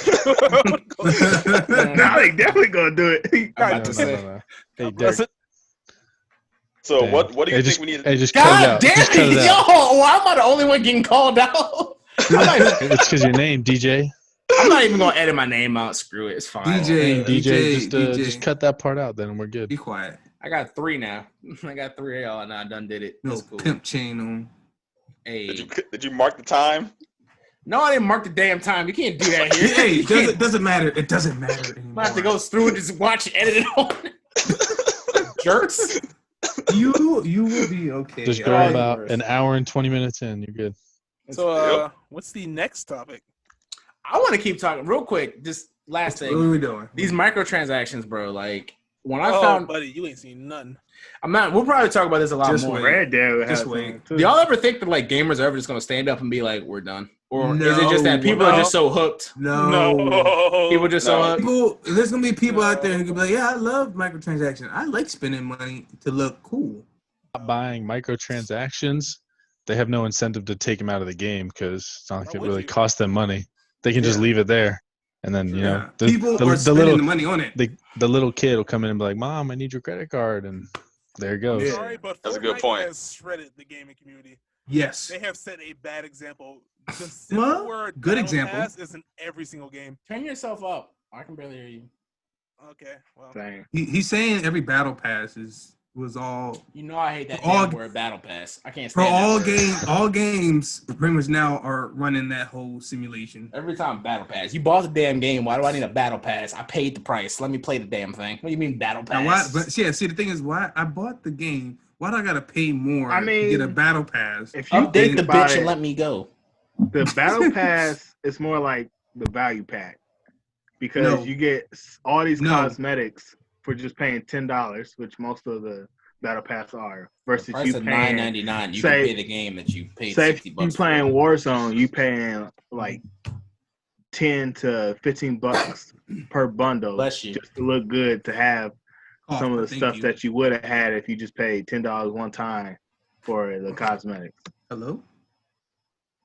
they definitely going to do it. No. Hey, Derek. So what do you think we need to just God damn it. Yo, I'm not the only one getting called out. It's because your name, DJ. I'm not even going to edit my name out. Screw it. It's fine. DJ, just cut that part out, then we're good. Be quiet. I got 3 now. I got 3 y'all, and I done did it. No cool. Pimp chain on. Hey. Did you mark the time? No, I didn't mark the damn time. You can't do that here. Hey, it doesn't matter. It doesn't matter anymore. I have to go through and just watch it, edit it on. Jerks. You will be okay. Just go about an hour and 20 minutes in. You're good. So, what's the next topic? I want to keep talking real quick. Just last thing. What are we doing? These microtransactions, bro. Like when I found, buddy, you ain't seen nothing. I'm not. We'll probably talk about this a lot more. Red Dead just wait. Do y'all ever think that like gamers are ever just gonna stand up and be like, "We're done," or is it just that people are just so hooked? No. People just so hooked. There's gonna be people out there who can be like, "Yeah, I love microtransactions. I like spending money to look cool." Buying microtransactions, they have no incentive to take them out of the game because it's not like it really costs them money. They can just leave it there, and then people are spending the money on it. The little kid will come in and be like, "Mom, I need your credit card," and there it goes. Sorry, but that's a good point. Has shredded the gaming community. Yes, they have set a bad example. The simple word good example pass is in every single game. Turn yourself up. I can barely hear you. Okay, well, he's saying every battle pass is was all. You know I hate that all, damn word battle pass. I can't for stand all that word. all games pretty much now are running that whole simulation. Every time battle pass. You bought the damn game. Why do I need a battle pass? I paid the price. Let me play the damn thing. What do you mean battle pass? Now, why? But yeah, see the thing is, why I bought the game. Why do I gotta pay more to get a battle pass? If you update the bitch and let me go. The battle pass is more like the value pack because you get all these cosmetics for just paying $10, which most of the battle pass are. Versus you paying $9.99, you can pay the game that you paid say $60. You playing Warzone, you paying like $10 to $15 per bundle just to look good to have some of the stuff that you would have had if you just paid $10 one time for the cosmetics. Hello?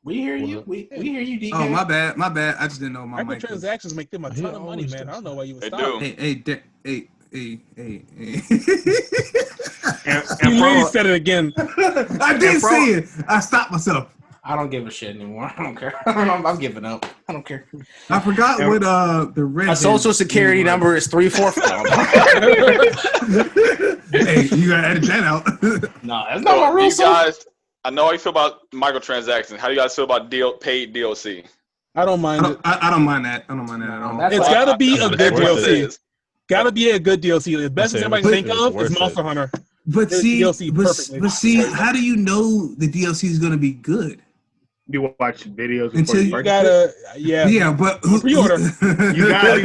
We hear you. We hear you, DK. Oh, my bad. I just didn't know my mic. Microtransactions make them a ton of money, man. I don't know why you would stop. Hey. You really said it again. I did say it. I stopped myself. I don't give a shit anymore. I don't care. I'm giving up. I don't care. I forgot what the red. My social security number is 345. Hey, you gotta edit that out. No, that's not my real guys. I know how you feel about microtransactions. How do you guys feel about paid DLC? I don't mind it. I don't mind that. I don't mind that at all. It's got to be a good DLC. Got to be a good DLC. The best thing everybody can think of is Monster Hunter. But see, how do you know the DLC is going to be good? You watch videos until you gotta, but pre-order. You gotta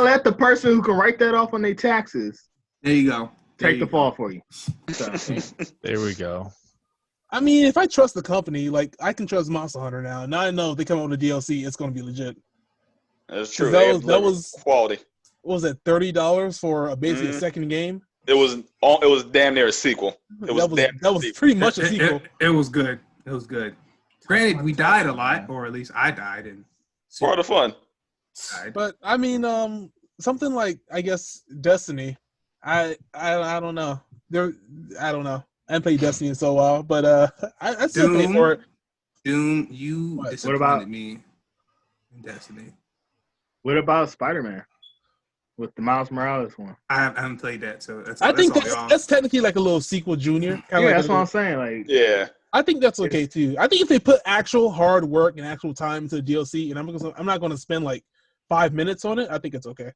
let the person who can write that off on their taxes. There you go. Take the fall for you. So. There we go. I mean, if I trust the company, like I can trust Monster Hunter now. Now I know if they come out with a DLC, it's going to be legit. That's true. That was quality. What was it? $30 for basically a second game. It was damn near a sequel. That was pretty much a sequel. It was good. It was good. Granted, we died a lot, or at least I died, and part of the fun. But I mean, something like I guess Destiny. I don't know. I don't know. I haven't played Destiny in so while, but I still pay for it. Doom, you disappointed me in Destiny. What about Spider-Man with the Miles Morales one? I haven't played that, so I think that's technically like a little sequel junior. That's what I'm saying. Like, I think that's okay too. I think if they put actual hard work and actual time into the DLC, and I'm not going to spend like 5 minutes on it, I think it's okay.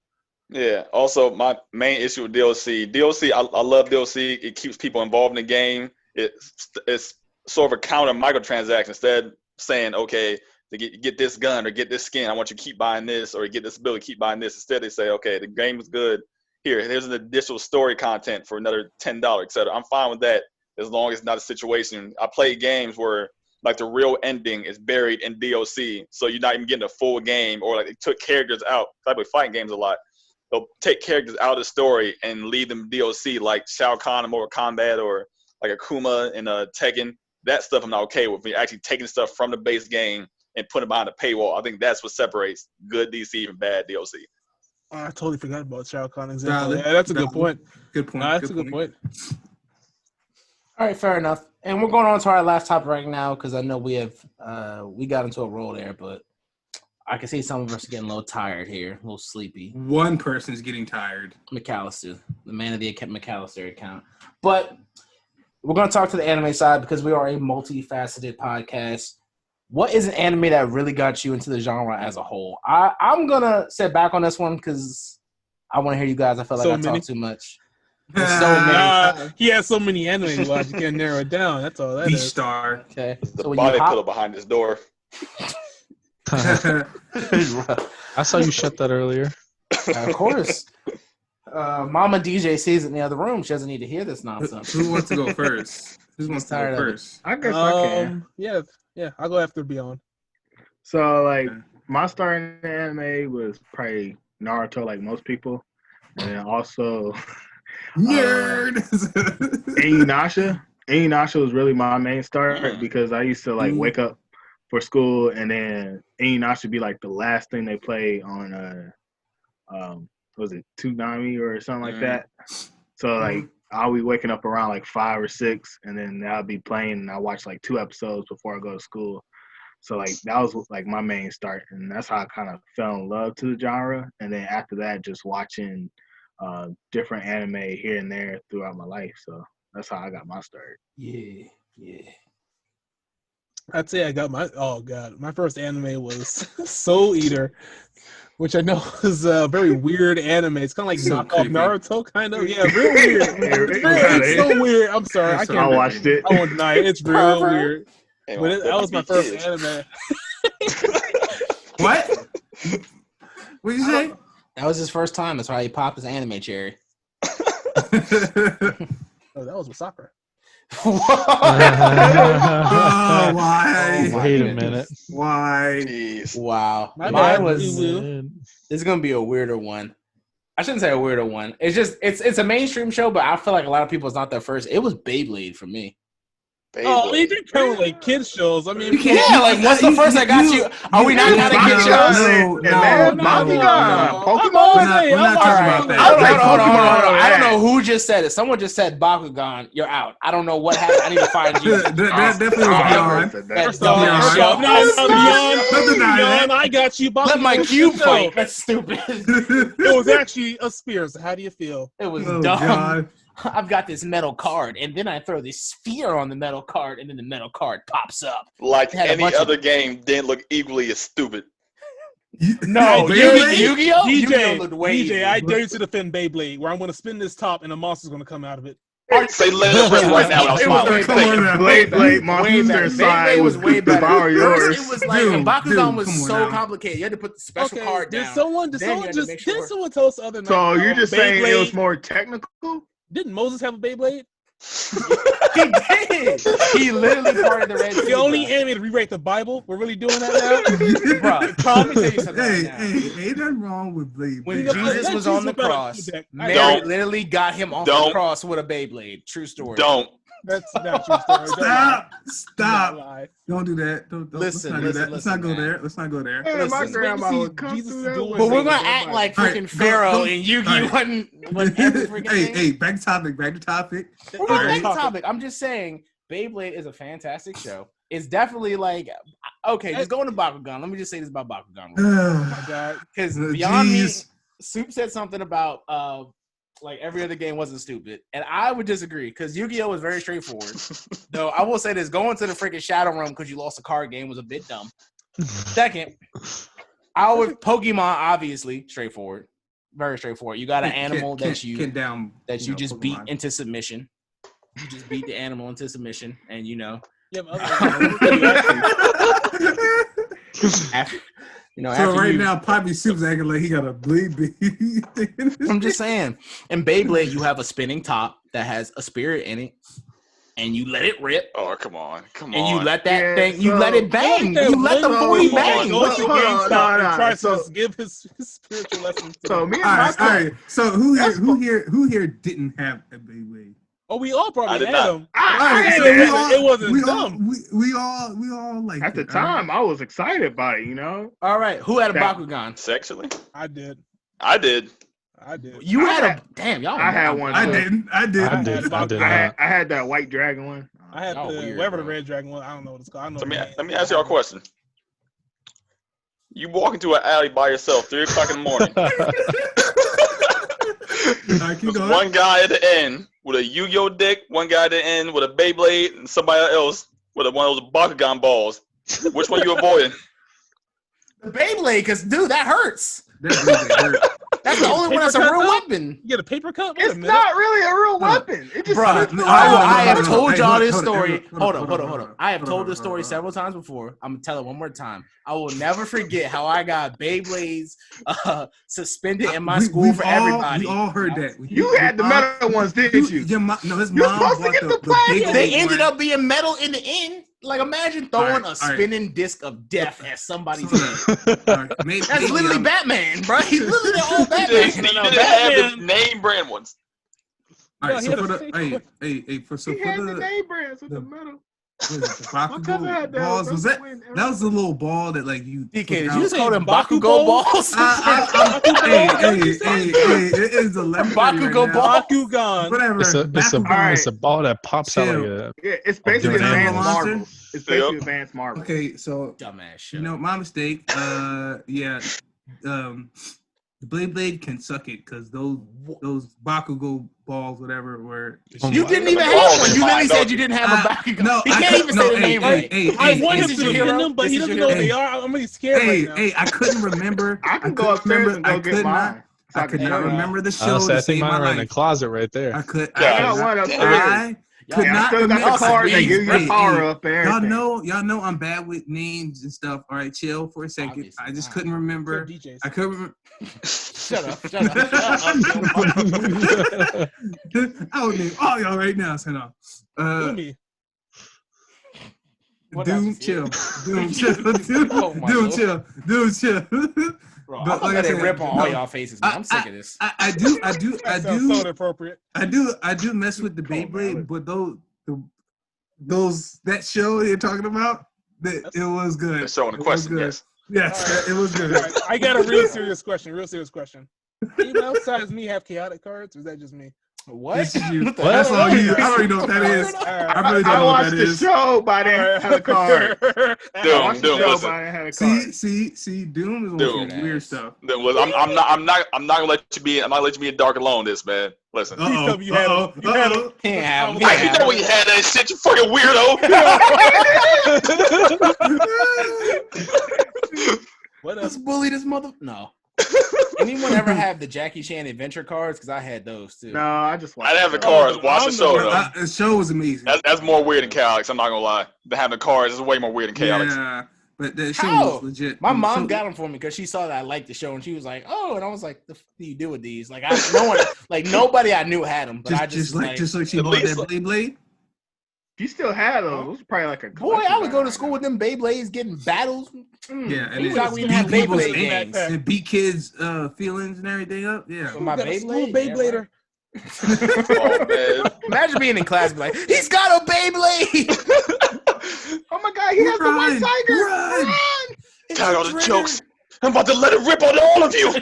Yeah. Also, my main issue with DLC, I love DLC. It keeps people involved in the game. It's sort of a counter microtransaction. Instead of saying, okay, to get this gun or get this skin, I want you to keep buying this, or get this ability, keep buying this. Instead, they say, okay, the game is good. Here's an additional story content for another $10, etc. I'm fine with that as long as it's not a situation. I play games where like the real ending is buried in DLC, so you're not even getting a full game, or like they took characters out. I play fighting games a lot. They'll take characters out of the story and leave them DLC, like Shao Kahn in Mortal Kombat, or like Akuma in Tekken. That stuff I'm not okay with. Me actually taking stuff from the base game and putting it behind a paywall. I think that's what separates good DC from bad DLC. I totally forgot about Shao Kahn example. Yeah, that's a good point. Good point. That's a good point. All right, fair enough. And we're going on to our last topic right now because I know we got into a roll there, but I can see some of us getting a little tired here, a little sleepy. One person's getting tired. McAllister, the man of the McAllister account. But we're going to talk to the anime side because we are a multifaceted podcast. What is an anime that really got you into the genre as a whole? I'm going to sit back on this one because I want to hear you guys. I feel like I talk too much. He has so many anime to watch, you can't narrow it down. That's all that is. Star. Okay. The body pillow behind his door. I saw you shut that earlier. Of course. Mama DJ sees it in the other room. She doesn't need to hear this nonsense. Who wants to go first? Who wants to go first? I guess I can. Yeah, I'll go after Beyond. So, like, my starting anime was probably Naruto, like most people. And then also... Nerd! Inuyasha was really my main start because I used to, like, wake up for school, and then Inuyasha be like the last thing they play on was it Toonami or something like that. So like I'll be waking up around like 5 or 6, and then I'll be playing, and I watch like 2 episodes before I go to school. So like that was like my main start, and that's how I kind of fell in love to the genre. And then after that, just watching different anime here and there throughout my life. So that's how I got my start. Yeah. I'd say I got my first anime was Soul Eater, which I know is a very weird anime. It's kind of like knockoff Naruto, kind of. Yeah, real weird. It's so weird. I'm sorry, I can't. I watched it. I won't deny it. It's real weird. But that was my first anime. What? What'd you say? That was his first time. That's why he popped his anime cherry. Oh, that was with soccer. Oh, why? Wait a minute. Why? Jeez. Wow. My Mine bad. was. This is gonna be a weirder one. I shouldn't say a weirder one. It's just it's a mainstream show, but I feel like a lot of people it's not their first. It was Beyblade for me. Oh, they do count like kids shows. I mean, yeah, like what's the first I got you? Are we not counting kids shows? Pokemon. We're not talking about that. Hold on. I don't know who just said it. Someone just said Bakugan. You're out. I don't know what happened. I need to find you. That definitely was beyond. Beyond, I got you. Let my cube fight. That's stupid. It was actually a Spears. How do you feel? It was dumb. I've got this metal card, and then I throw this sphere on the metal card, and then the metal card pops up. Like any other game didn't look equally as stupid. No, Yu-Gi-Oh? DJ, I dare you to defend Beyblade, where I'm going to spin this top, and a monster's going to come out of it. Say let us right now. I'm smiling. Blade monster side was way better. Yours. It was like Bakugan was so complicated. You had to put the special card down. Did someone tell us the other night? So you're just saying it was more technical? Didn't Moses have a Beyblade? He did. He literally parted the Red Sea. The only anime to rewrite the Bible. We're really doing that now, bro. Let me tell you something. Ain't nothing wrong with Beyblade. When Jesus was on the cross, Mary literally got him off the cross with a Beyblade. True story. That's not true story. Stop. Don't do that. Listen. Let's not go there. Let's not go there. Hey, my grandma would come through that. But we're going to act like freaking Pharaoh and Yu-Gi wasn't every freaking thing. Hey, back to topic. Back to topic. We're not back to topic. I'm just saying, Beyblade is a fantastic show. It's definitely like, okay, just going to Bakugan. Let me just say this about Bakugan. Oh, my God. Because beyond me, Soup said something about like every other game wasn't stupid, and I would disagree because Yu-Gi-Oh was very straightforward. Though I will say this: going to the freaking Shadow Realm because you lost a card game was a bit dumb. Second, Pokemon obviously straightforward, very straightforward. You got an animal that you just beat into submission. You just beat the animal into submission, and you know. Now, Poppy Soup's acting like he got a bleed. I'm just saying. In Beyblade, you have a spinning top that has a spirit in it, and you let it rip. Oh, come on. And you let that thing, you let it bang. You let the boy bang. Go to GameStop and try to give his spiritual lessons. So me and all right. So who here didn't have a Beyblade? Oh, we all probably had them. It wasn't dumb. We all like at the time. I was excited by it, you know. All right, who had a Bakugan? Sexually, I did. You had a damn y'all. I had one. I did. I had that white dragon one. I had whatever the red dragon one. I don't know what it's called. Let me ask y'all a question. You walk into an alley by yourself, 3 o'clock in the morning. One guy at the end with a Yu-Gi-Oh dick, one guy at the end with a Beyblade, and somebody else with one of those Bakugan balls. Which one you avoiding? The Beyblade, because dude, that hurts. That's the only one that's a real weapon. You get a paper cup? It's not really a real weapon. It just I have told y'all this story. Hold on. I have told this story several times before. I'm gonna tell it one more time. I will never forget how I got Beyblades suspended in my school for everybody. We all heard that. You had the metal ones, didn't you? His mom bought the big. They ended up being metal in the end. Like, imagine throwing a spinning disc of death at somebody's head. That's literally Batman, bro. He's literally the old Batman. You didn't have the name brand ones. All right, so for the name brands with the metal. Bakugo balls. Was that was the little ball that like you? DK, did you just call them Bakugo balls? Hey, it is a Bakugo ball. Bakugan. Whatever. It's a ball that pops out like a. Yeah, it's basically advanced Marvel. It's basically advanced Marvel. Okay, so dumbass shit. You know, my mistake. Blade can suck it because those Bakugo balls, whatever, were. You didn't even have one. You literally said you didn't have a Bakugo. No, he can't even say the name right. I want him to hear them, but he doesn't know what they are. I'm really scared right now. I couldn't remember. I can go upstairs and go get mine. I could not remember the show. I think mine are in the closet right there. I could. I got one upstairs. Could not still got the card that gives you power up there. Y'all know I'm bad with names and stuff. All right, chill for a second. Obviously, I just couldn't remember. I couldn't remember. Shut up. I would name all y'all right now. So no. Doom chill. Doom chill. Doom chill. Bro, but like I said, rip on all y'all faces, man. I'm sick of this. I do. So inappropriate. I do mess with the Beyblade, but that show you're talking about, it was good. The show in the question, yes. Yes, it was good. Right. I got a real serious question. Anyone else besides me have chaotic cards, or is that just me? What? That's all you. I don't even know what that is. I really don't know what that is. I watched the show, but I didn't have a card. Doom, listen. See, Doom is on weird stuff. I'm not gonna let you be. I'm not gonna let you be in dark alone. This man. Listen. You know we had that shit. You fucking weirdo. What else? Bully this mother. No. Anyone ever have the Jackie Chan adventure cards? Because I had those too. No, I just watched. I didn't have the cards. Watch the show though. The show was amazing. That's more weird than Chaotix. I'm not gonna lie. Having the cards is way more weird than Chaotix. Yeah, but the show was legit. My mom got them for me because she saw that I liked the show, and she was like, "Oh," and I was like, "The fuck do you do with these?" Like, nobody I knew had them, but just like she bought that Blade. You still had those. It was probably like a boy. I would go to school with them Beyblades, getting battles. Yeah, and we didn't have Beyblade games and beat kids' feelings and everything up. Yeah, so my Beyblader. Oh man! Imagine being in class and be like, "He's got a Beyblade." Oh my god, he has the white tiger! Run! Tired all the jokes. I'm about to let it rip on all of you.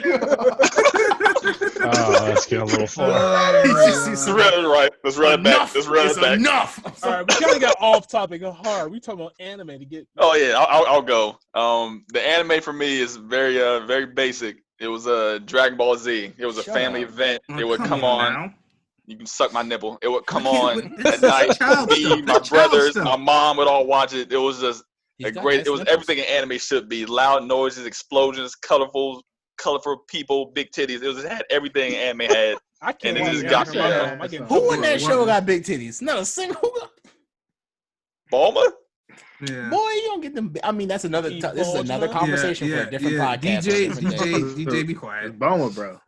Oh, that's getting a little far. Let's run it back. Enough. All right, we kind of got off topic of hard. We talking about anime to get. Oh yeah, I'll go. The anime for me is very very basic. It was Dragon Ball Z. It was a family event. It would come on. Now. You can suck my nipple. It would come on at night. Me, my brothers, my mom would all watch it. It was just it was everything an anime should be. Loud noises, explosions, colorful people, big titties. It had everything anime had. I can't. And it just got me. Who in that show got big titties? Not a single. Bulma? Yeah. Boy, you don't get them. I mean, that's another. This is another conversation for a different podcast. DJ, be quiet. It's Bulma, bro.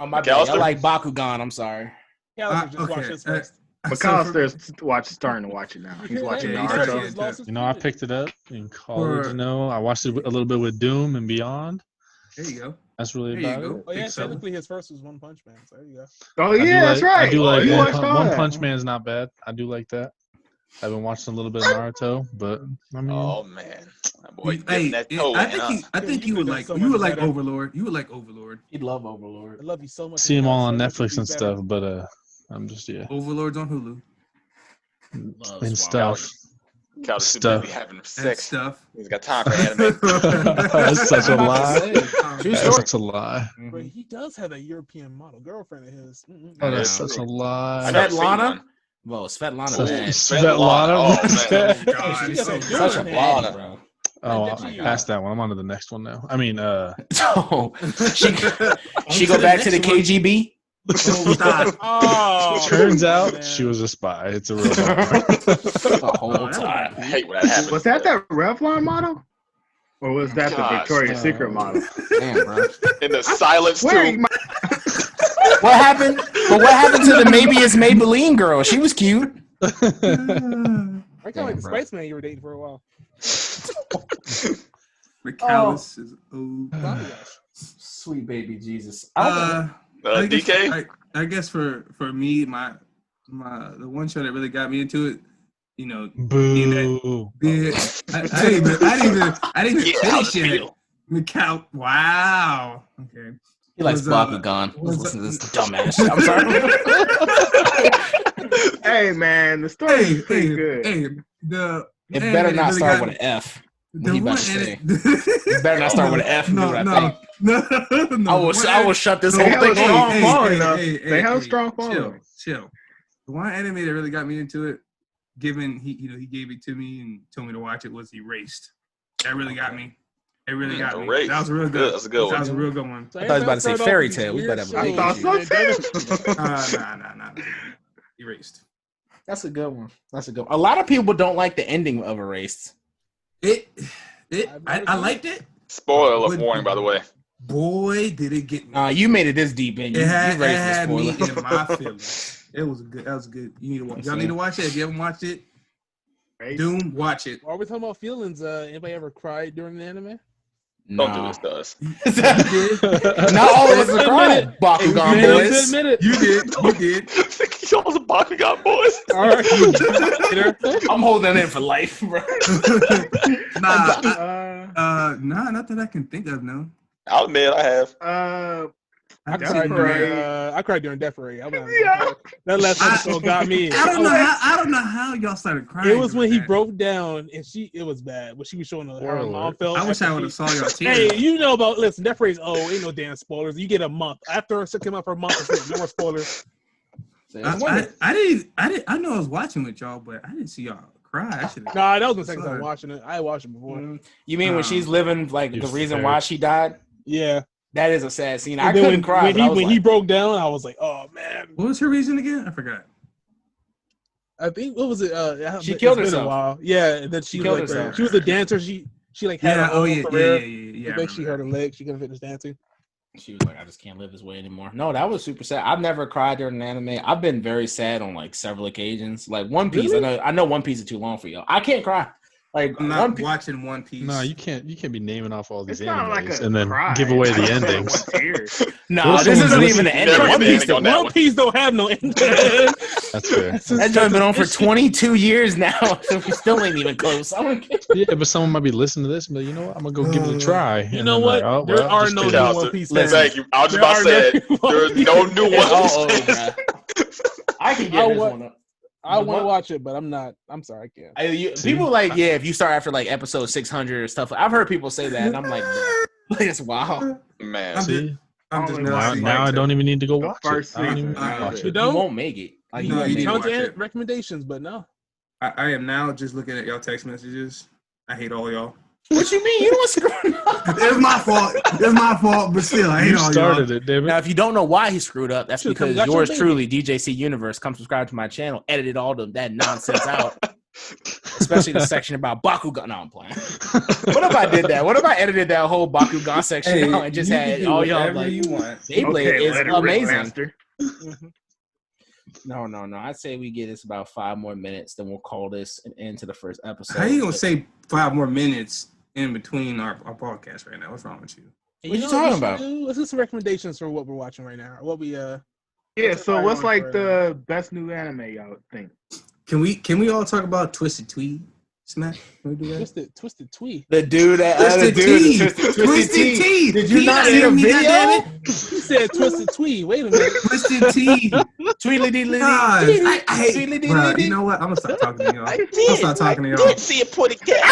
Oh my bad. I like Bakugan. I'm sorry. Yeah, just watch this first. McAllister's starting to watch it now. He's watching Naruto. You know, I picked it up in college. You know, I watched it a little bit with Doom and Beyond. There you go. That's really about it. Oh yeah, technically his first was One Punch Man. So there you go. Oh yeah, that's right. I do like One Punch Man is not bad. I do like that. I've been watching a little bit of Naruto, but I mean, oh man, boy, I think you would like Overlord. You would like Overlord. You'd love Overlord. I love you so much. See him all on Netflix and stuff, but I'm just Overlord's on Hulu. And stuff. Cal stuff. Be having sex. Stuff. He's got time for anime. That's such a lie. That's such a lie. But he does have a European model girlfriend of his. Oh, that's such a lie. Svetlana. Well, Svetlana. Svetlana. Oh, man. She's such a baddie, bro. Oh, I passed that one. I'm on to the next one now. I mean, she go back to the KGB. Turns out she was a spy. It's a real the whole time. I hate when that happens. Was that the Revlon model? Or was that the Victoria's Secret model? Damn, bro. In the silence too. What happened? But what happened to the Maybe It's Maybelline girl? She was cute. I kind of like the Spice-Man you were dating for a while. McAllis is old. Sweet baby Jesus. DK? I guess for me, my the one show that really got me into it, you know, boo. I didn't even finish it. McAllis. Wow. Okay. He likes Bakugan. Listen to this dumbass. I'm sorry. Hey man, the story is pretty good. It better not start with an F. What he about to say? You better not start with an F. No. I will shut this They whole have a thing strong off. following. They have a strong following. Chill. The one anime that really got me into it, given he gave it to me and told me to watch it, was Erased. That really got me. It really got me. That was real good. That's a good one. That was a real good one. I thought he was about to say Fairy Tale. We better have a big issue. Nah. Erased. That's a good one. A lot of people don't like the ending of Erased. I liked it. Spoiler warning, by the way. Boy, did it get me. You made it this deep in. It had me in my feelings. It was good. That was good. You need to watch. Y'all need to watch it. If you haven't watched it, Doom, watch it. Are we talking about feelings? Anybody ever cried during the anime? Don't do this to us. Not all of us are crying. Bakugan boys. You did. Y'all was a Bakugan boys. All right. I'm holding it in for life, bro. Not that I can think of. No. I'll admit I have. I cried during Death Ray. That last episode got me. I don't know how y'all started crying. It was when he broke down and it was bad. When she was showing her mom felt. I wish I would have saw y'all tears. Hey, listen, Death Ray's ain't no damn spoilers. You get a month after it came out for a month. No more spoilers. I know I was watching with y'all, but I didn't see y'all cry. Nah, that was the second time watching it. I watched it before. You mean when she's living like the reason why she died? Yeah. That is a sad scene. I couldn't cry. When he broke down, I was like, "Oh man!" What was her reason again? I forgot. I think what was it? She killed herself. Been a while. Yeah, that she killed like, herself. She was a dancer. She like had her own career. Yeah. I think she hurt her leg. She couldn't finish dancing. She was like, "I just can't live this way anymore." No, that was super sad. I've never cried during an anime. I've been very sad on like several occasions. Like One Piece. Really? I know One Piece is too long for y'all. I can't cry. Like I'm not watching One Piece. No, you can't be naming off all these animes and then give away the endings. No, this isn't even an ending. One Piece don't have no ending. That's fair. That joint been on for 22 years now, so we still ain't even close. Yeah, but someone might be listening to this, but you know what? I'm gonna go give it a try. You know what? Like, there are no new One Piece fans. Thank you. I was just about to say there's no new One Piece. I can get this one up. I want to watch it, but I'm not. I'm sorry, I can't. People like, if you start after like episode 600 or stuff. I've heard people say that, and I'm like, it's wow. Man, now I don't even need to go watch it. You won't make it. You don't recommendations, but no. I am now just looking at y'all text messages. I hate all y'all. What you mean? You don't screw up. It's my fault. It's my fault, but still, I hate all y'all. You started it, David. Now, if you don't know why he screwed up, that's because yours truly, DJC Universe, come subscribe to my channel, edited all of that nonsense out. Especially the section about Bakugan. No, I'm playing. What if I did that? What if I edited that whole Bakugan section out and just had all y'all like, Beyblade is amazing. No. I'd say we get this about 5 more minutes, then we'll call this an end to the first episode. How you gonna say 5 more minutes in between our podcast right now? What's wrong with you? What you talking about? Let's do some recommendations for what we're watching right now. What we Yeah, so what's like the best new anime y'all think? Can we all talk about Twisted Tweed? Smack? Can we do that? Twisted Tweed. The dude that Twisted Tea. Did you not see the video? He said Twisted Tweed. Wait a minute. Twisted Tea. Tweedly deedly. I hate. Bro, you know what? I'm gonna stop talking to y'all. I did see it put it down.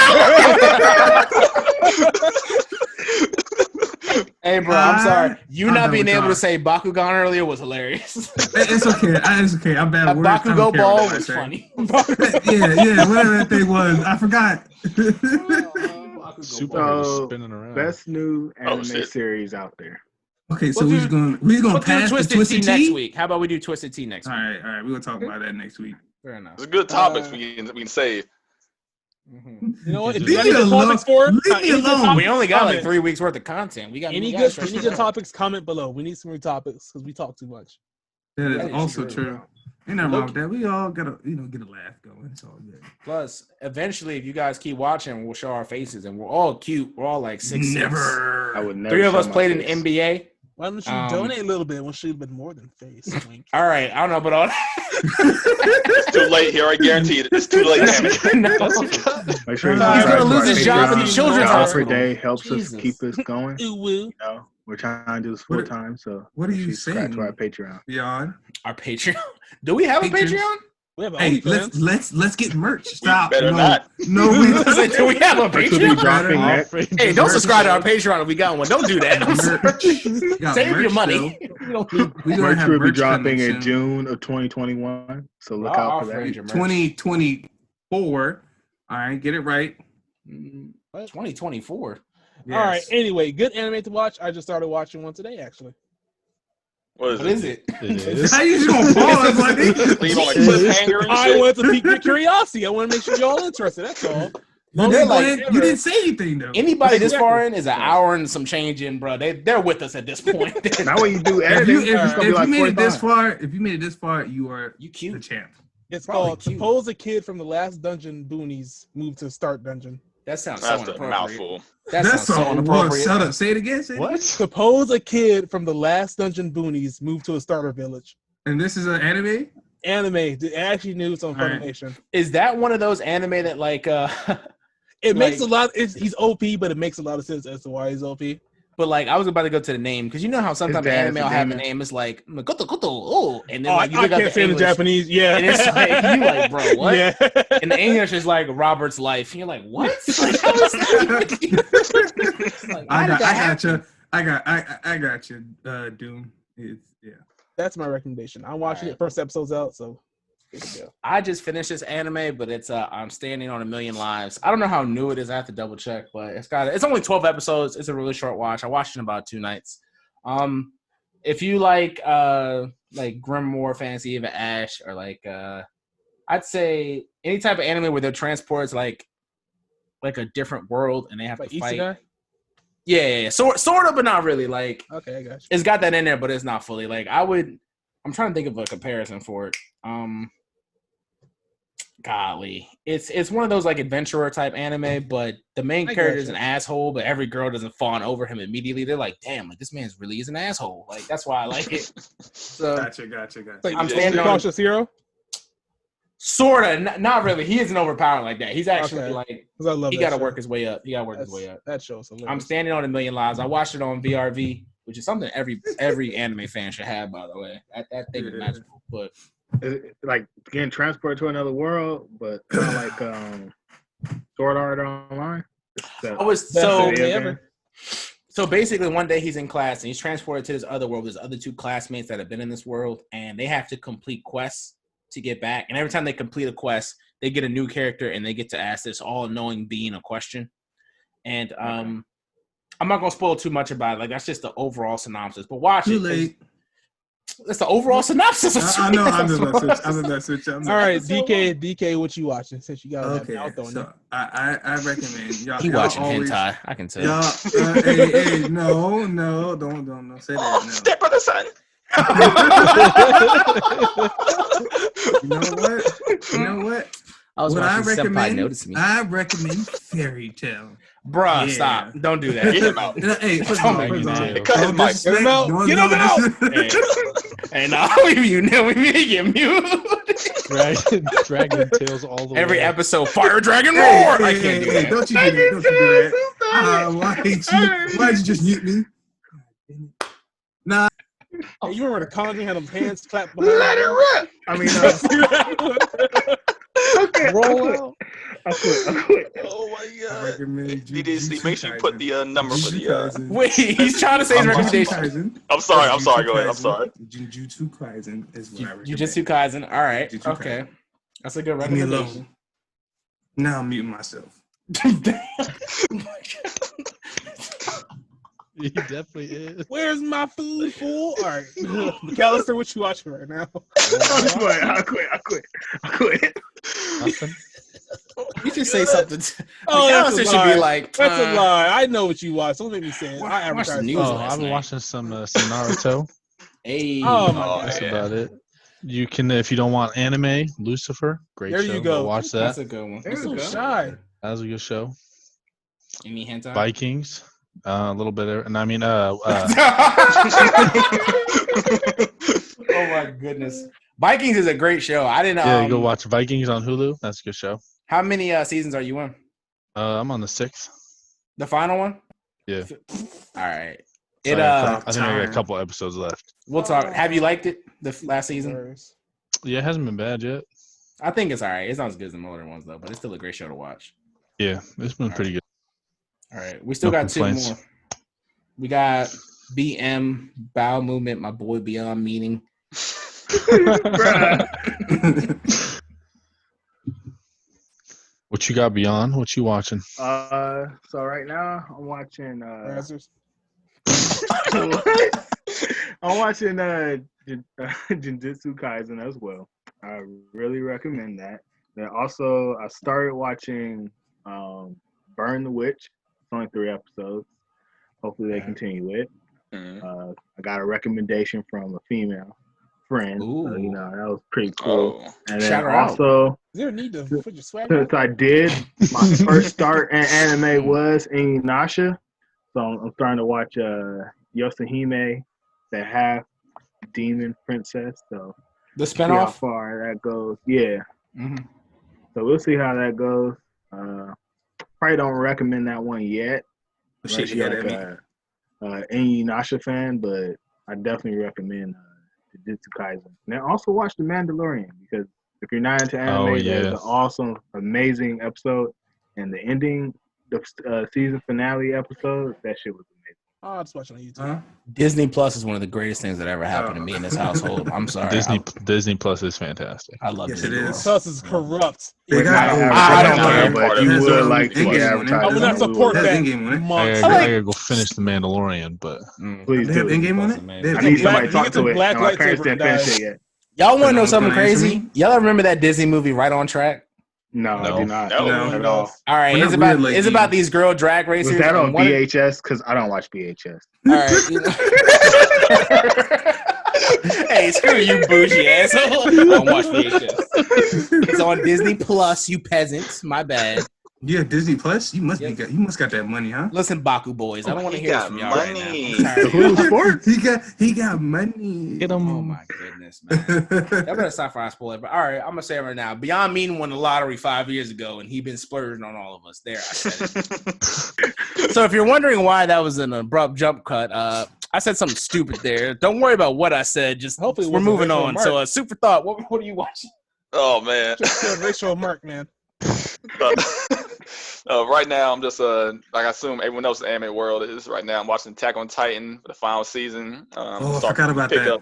Hey, bro, I'm sorry. You not being able to say Bakugan earlier was hilarious. It's okay. I'm bad at words. Bakugo ball was funny. yeah, whatever that thing was. I forgot. Super spinning around. Best new anime series out there. Okay, so we're gonna pass Twisted Tea next week. How about we do Twisted Tea next week? All right. We're gonna talk about that next week. Fair enough. It's good topics we can save. You know what? If Leave you got any topics for it, we only got like 3 weeks worth of content. We got any good topics. Comment below. We need some more topics because we talk too much. That is also true. Ain't nothing wrong with that. We all gotta, get a laugh going. It's all good. Plus, eventually, if you guys keep watching, we'll show our faces, and we're all cute. We're all like 6'6". Never. I would never. 3 of us played in NBA. Why don't you donate a little bit? When should have been more than face. Wink. All right, I don't know, but all. It's too late here. I guarantee it. It's too late. Make sure he's gonna lose his job in the children's hospital. Per day helps us keep us going. It will. We're trying to do this full time. So what are you saying? To our Patreon. Beyond our Patreon. Do we have a Patreon? We have Hey, OnlyFans. let's get merch. Stop. better not. No, Do we have a Which will be Patreon? dropping next. Hey, don't subscribe to our Patreon if we got one. Don't do that. I'm sorry. Got Save your merch, money. though. We don't need We gonna Merch have will be merch dropping coming in June of 2021. So look out for that. 2024. All right, get it right. 2024. Yes. All right. Anyway, good anime to watch. I just started watching one today, actually. What What is it? It is. How you just gonna pause like Leave on a cliffhanger and I shit. wanted to pique your curiosity. I want to make sure y'all interested. That's all. You didn't say anything though. Anybody this far in is an hour and some change in, bro. They're with us at this point. Now when you do If editing, you it's gonna be like made it this 45. far, you are You the cute. champ. It's Probably called cute. Suppose a Kid from the Last Dungeon Boonies Moved to Start Dungeon. That sounds so That's a inappropriate. mouthful. That sounds so all. inappropriate. Shut up. Say it again. Say it again. What? Suppose a kid from the Last Dungeon Boonies moved to a starter village. And this is an anime. Anime. It actually knew it's on All right. Funimation. Is that one of those anime that like It makes a Like- lot. He's OP, but it makes a lot of sense as to why he's OP. but like I was about to go to the name because you know how sometimes His dad's anime a will have a demon. name. It's like Makoto Koto, oh, and then Oh, like you I look up can't the say in the English, Japanese. Yeah, and it's like you like, bro, what? Yeah. And the English is like Robert's life. And you're like, what? Like, how is that even- Like, I how did that got happen? you. I got you. Doom. It's That's my recommendation. I'm watching it. First episode's out, so good to go. I just finished this anime, but it's I'm Standing on a Million Lives. I don't know how new it is. I have to double check, but it's only 12 episodes. It's a really short watch. I watched it in about 2 nights. If you like Grimoire, Fantasy, even Ash, or I'd say any type of anime where they're transported to like a different world and they have Like to fight. Isekai? Yeah. Sort of, but not really. Like Okay, I got you. it's got that in there, but it's not fully. Like I'm trying to think of a comparison for it. Golly, it's one of those like adventurer type anime, but the main I character is gotcha. an asshole, but every girl doesn't fawn over him immediately. They're like, damn, like this man's really is an asshole. Like that's why I like it. So gotcha. Like, I'm I'm standing on- cautious hero sorta, not really. He isn't overpowered like that. He's actually Okay. like because I love. he that got to show. work his way up. He got to work his way up. That show's hilarious. I'm Standing on a Million Lives. I watched it on VRV, which is something every anime fan should have, by the way. That thing is Yeah. magical. But It's like getting transported to another world, but kind of like Sword Art Online. I was Best so anime ever. So basically, one day he's in class and he's transported to this other world. There's other 2 classmates that have been in this world, and they have to complete quests to get back. And every time they complete a quest, they get a new character, and they get to ask this all-knowing being a question. And I'm not gonna spoil too much about it. Like that's just the overall synopsis. But watch Too it. late. That's the overall synopsis. I know. I'm just gonna switch. All right, DK, what you watching? Since you got Okay. that mouth on So you. I recommend y'all. He y'all watching always, hentai. I can tell. Y'all, hey, no, don't say that. No. Step brother, son. You know what? I was What I watching Senpai recommend, Notice Me. I recommend Fairy Tale. Bruh, Yeah. stop. Don't do that. Get him out. Hey, first Oh of all, my God. Cut his mic. Get him out. Get him out. Hey, no, we get mute. Dragon Tales all the way. Every episode, Fire Dragon Roar. Hey, I can't do that. Don't you do that. Don't you do that. Why'd you just mute me? Nah. Hey, you remember the Conjuring had them hands clapped? Let it rip. I mean, okay, Roll out. I quit. Oh my I god. recommend DDC, make sure you put the number for the. Wait, he's trying to say his recommendation. I'm sorry. Go ahead. I'm sorry. Jujutsu Kaisen is what I recommend. Jujutsu Kaisen. All right. Jujutsu Okay. Kaisen. That's a good Leave me recommendation. alone. Now I'm muting myself. He definitely is. Where's my food, fool? All right, McAllister, what you watching right now? I quit. Nothing. You should say something. Oh, that's a McAllister lie. should be like, That's a lie. I know what you watch. Don't make me say it. Watch I the advertise. news. Oh, last I've been night. watching some Naruto. Hey. Oh, my Oh, God. That's yeah. about it. You can, if you don't want anime, Lucifer, great There show. you go. Watch That's that. a good one. You're so shy. That was a good show. Any hentai? Vikings, a little bit, and I mean, Oh my goodness. Vikings is a great show. I didn't yeah, you go watch Vikings on Hulu. That's a good show. How many seasons are you in? I'm on the 6th. The final one? Yeah. All right. So It I think I got a couple episodes left. we'll talk. Have you liked it the last season? Yeah, it hasn't been bad yet. I think it's all right. It's not as good as the older ones though, but it's still a great show to watch. Yeah, it's been pretty good. All right, we still No got complaints. 2 more. We got BM Bowel Movement, my boy Beyond Meaning. What you got beyond? What you watching? So right now I'm watching. Brazzers. What? I'm watching Jujutsu Kaisen as well. I really recommend that. Then also I started watching Burn the Witch. It's only 3 episodes. Hopefully they continue it. I got a recommendation from a female friend. So, you know, that was pretty cool. Oh. And then Shout her also, Is there a need to put your swag since on? I did, my first start in anime was Inuyasha. So I'm starting to watch Yoshihime, the half demon princess. So The see how spinoff. far that goes. Yeah. Mm-hmm. So we'll see how that goes. Probably don't recommend that one yet. Shit, Unless you're like a Inuyasha fan, but I definitely recommend Jujutsu Kaisen. And then also watch The Mandalorian, because if you're not into anime, there's an awesome, amazing episode. And the ending, the season finale episode, that shit was amazing. Oh, I'll just watch it on YouTube. Disney Plus is one of the greatest things that ever happened to me in this household. I'm sorry. Disney Plus is fantastic. I love Yes, it Disney is. Plus. Plus is corrupt. They got I don't care. But you would like to get I advertised. will not support That's that. in-game, wasn't it? Monster. I gotta go finish The Mandalorian, but Please They have do. in-game on Plus it? is They have I need in-game? somebody to Black- talk you get to the it. black And my parents lightsaber didn't and finish it yet. Y'all want to know Can something I answer crazy? Y'all remember that Disney movie Right on Track? No, I No. do not. No. At all. All right, Well, it's not about weird like it's about these. these girl drag racers. Was that on and one of- VHS? Because I don't watch VHS. All right. You know. Hey, screw you, bougie asshole. I don't watch VHS. It's on Disney Plus, you peasants. My bad. You have Disney Plus? You must Yep. you must got that money, huh? Listen, Baku boys. I don't want to He hear this got from y'all right now. money. I'm tired of Who y'all. sports? he got money. get them. Oh my goodness, man. That better stop for I spoil it. But all right, I'm gonna say it right now. Beyond Mean won the lottery 5 years ago, and he been splurging on all of us. There, I said it. So if you're wondering why that was an abrupt jump cut, I said something stupid there. Don't worry about what I said. Just Hopefully it we're wasn't moving racial on. remark. So, super thought. What are you watching? Oh man. Just a racial mark, man. Right now, I'm just like I assume everyone else in the anime world is. Right now, I'm watching Attack on Titan for the final season. I forgot about that.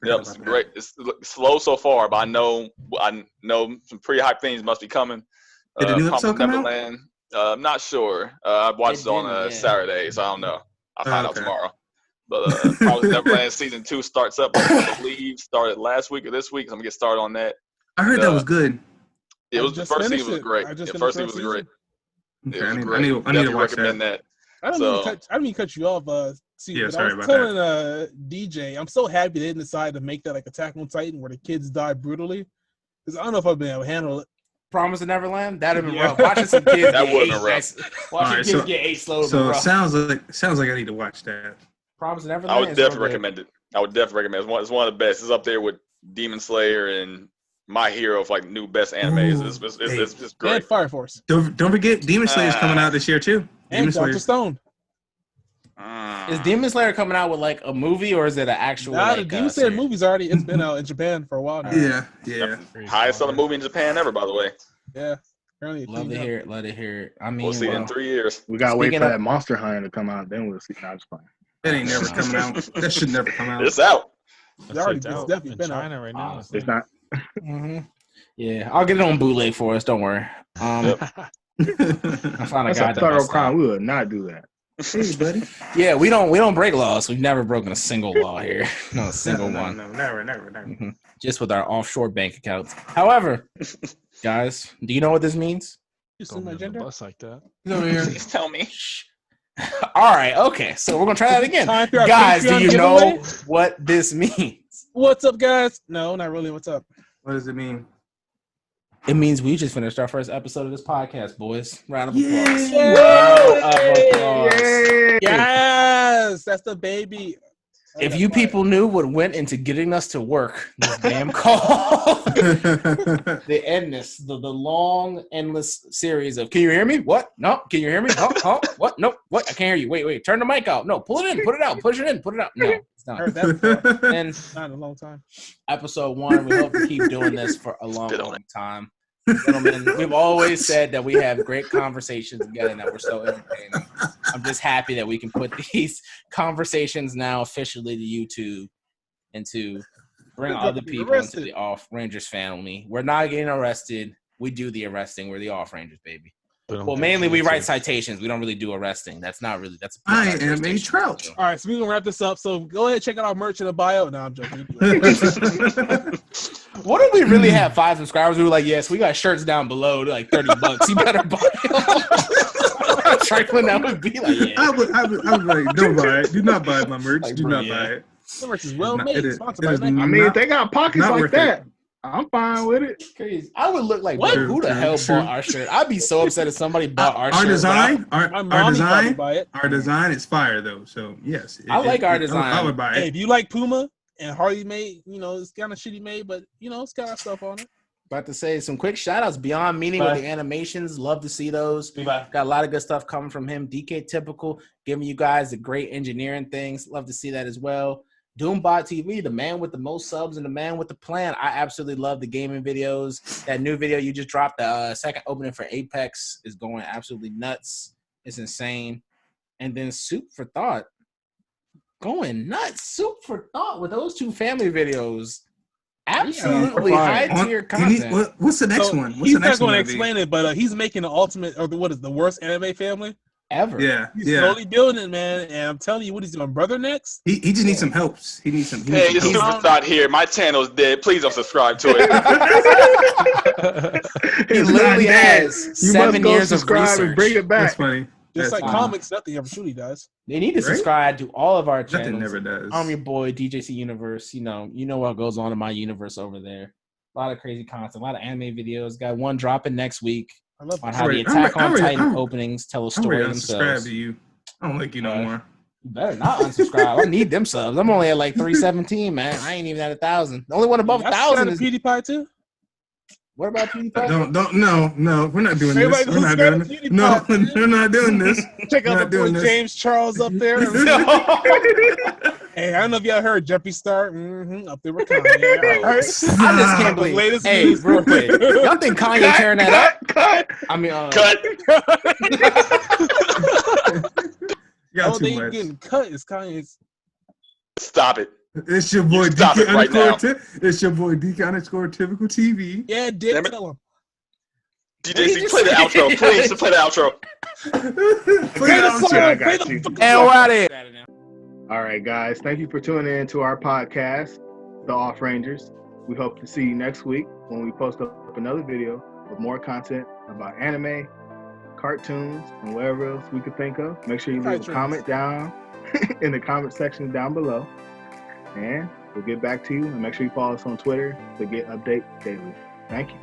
Yep, it's great. It's slow so far, but I know some pretty hype things must be coming. Did the new Promised episode come out? Neverland. I'm not sure. I watched it on didn't, yeah. Saturday, so I don't know. I'll find out okay. tomorrow. But Promised Neverland season 2 starts up. I believe started last week or this week. So I'm gonna get started on that. I heard that was good. It was I the just first season finished was it. great. I just The finished first the season was first great. Okay, It was I need great. to Definitely watch recommend that. I don't mean to cut you off, Yeah, but sorry I was about telling DJ, I'm so happy they didn't decide to make that like Attack on Titan where the kids die brutally. Because I don't know if I've been able to handle it. Promise of Neverland? That'd have been Yeah. rough. Watching some kids That get would've ate. been rough. Watching Alright, kids so- get ate slow. So rough. sounds like I need to watch that. Promise of Neverland. I would is definitely real good. recommend it. I would definitely recommend it. It's one of the best. It's up there with Demon Slayer and My Hero of like new best animes. Ooh, It's just And great. Fire Force. Don't forget Demon Slayer's coming out this year too. Demon And Slayer. Dr. Stone. Is Demon Slayer coming out with like a movie or is it an actual? Nah, the like, Demon Slayer series? movie's already, it's been out in Japan for a while now. Yeah. Highest selling movie in Japan ever, by the way. Yeah. Apparently it Love to cleaned up. hear it. Love to hear it. I mean, We'll see it in well, 3 years. We gotta wait Speaking for of- that Monster Hunter to come out, then we'll see. No, I'm just playing. That ain't never coming out. That should never come out. It's out. It's already- It's it's out definitely in been out. China right now. Honestly. It's not. mhm. Yeah, I'll get it on bootleg for us. Don't worry. I found a That's guy a that federal messed crime. up. We would not do that. Hey, buddy. Yeah, we don't break laws. We've never broken a single law here. Not a single one. No, never. Mhm. Just with our offshore bank accounts. However, guys, do you know what this means? You see Don't my be on the gender? bus like that. He's over here. Please tell me. All right, okay. So we're gonna try that again. Time for our Guys, do Patreon you know giveaway? what this means? What's up, guys? No, not really. What's up? What does it mean? It means we just finished our first episode of this podcast, boys. Round of applause. Yay! Round of applause. Yay! Yes, that's the baby. If you people knew what went into getting us to work, this damn call, the endless, the long, endless series of, can you hear me? What? No. Can you hear me? Huh? What? No. What? I can't hear you. Wait. Turn the mic out. No. Pull it in. Put it out. Push it in. Put it out. No. It's done. Heard that before. And Not in a long time. episode 1, we hope to keep doing this for a long time. Gentlemen, we've always said that we have great conversations together and that we're so entertaining. I'm just happy that we can put these conversations now officially to YouTube and to bring other people into the Off Rangers family. We're not getting arrested. We do the arresting. We're the Off Rangers, baby. Well, mainly we write citations. We don't really do arresting. That's not really. That's. I am a trout. All right, so we're gonna wrap this up. So go ahead, check out our merch in the bio. No, I'm joking. What if we really had 5 subscribers? We were like, yes, we got shirts down below, like $30. You better buy them. Trifling that would be like, yeah. I would like, don't buy it. Do not buy my merch. Like, do not buy it. The merch is well made. Sponsored by I mean, if they got pockets like that, I'm fine with it. Crazy. I would look like, who the hell bought our shirt? I'd be so upset if somebody bought our shirt. Our design is fire though. So yes, I like our design. I would buy it. Hey, if you like Puma and Harley made, it's kind of shitty made, but it's got our stuff on it. About to say some quick shout outs. Beyond Meaning with the animations. Love to see those. Got a lot of good stuff coming from him. DK Typical giving you guys the great engineering things. Love to see that as well. Doombot TV, the man with the most subs and the man with the plan. I absolutely love the gaming videos. That new video you just dropped, the second opening for Apex, is going absolutely nuts. It's insane. And then Soup for Thought, going nuts. Soup for Thought with those 2 family videos. Absolutely high tier content. What's the next one? He's not going to explain it, but he's making the ultimate, or what is the worst anime family ever. He's slowly building it, man. And I'm telling you, what he's doing, brother next. He just needs some helps. He needs some. Hey, the Super Thought here. My channel's dead. Please don't subscribe to it. He literally has 7 years of research. And bring it back. That's funny. Just like comics, nothing ever truly does. They need to subscribe to all of our channels. Nothing never does. I'm your boy, DJC Universe. You know what goes on in my universe over there. A lot of crazy content, a lot of anime videos. Got one dropping next week on how the Attack on Titan openings tell a story themselves. To you. I don't like you no more. You better not unsubscribe. I need them subs. I'm only at like 317, man. I ain't even at 1,000. The only one above 1,000 is PewDiePie too. What about PewDiePie? No, we're not doing this. We're not doing this. No, we're not doing this. Check out the boy James Charles up there. Hey, I don't know if y'all heard Jumpy Star up there with Kanye. I just can't believe. Hey, real quick, y'all think Kanye tearing that up? Cut. I mean, all they getting cut is Kanye's. Stop it. It's your boy DK It's your boy DK _typical TV. Yeah, Dick, tell him. DJC, play the outro. Please, play the outro. Play the outro. I got you. And we're out of here. All right, guys. Thank you for tuning in to our podcast, The Off Rangers. We hope to see you next week when we post up another video with more content about anime, cartoons, and whatever else we could think of. Make sure you leave a comment down in the comment section down below. And we'll get back to you, and make sure you follow us on Twitter to get updates daily. Thank you.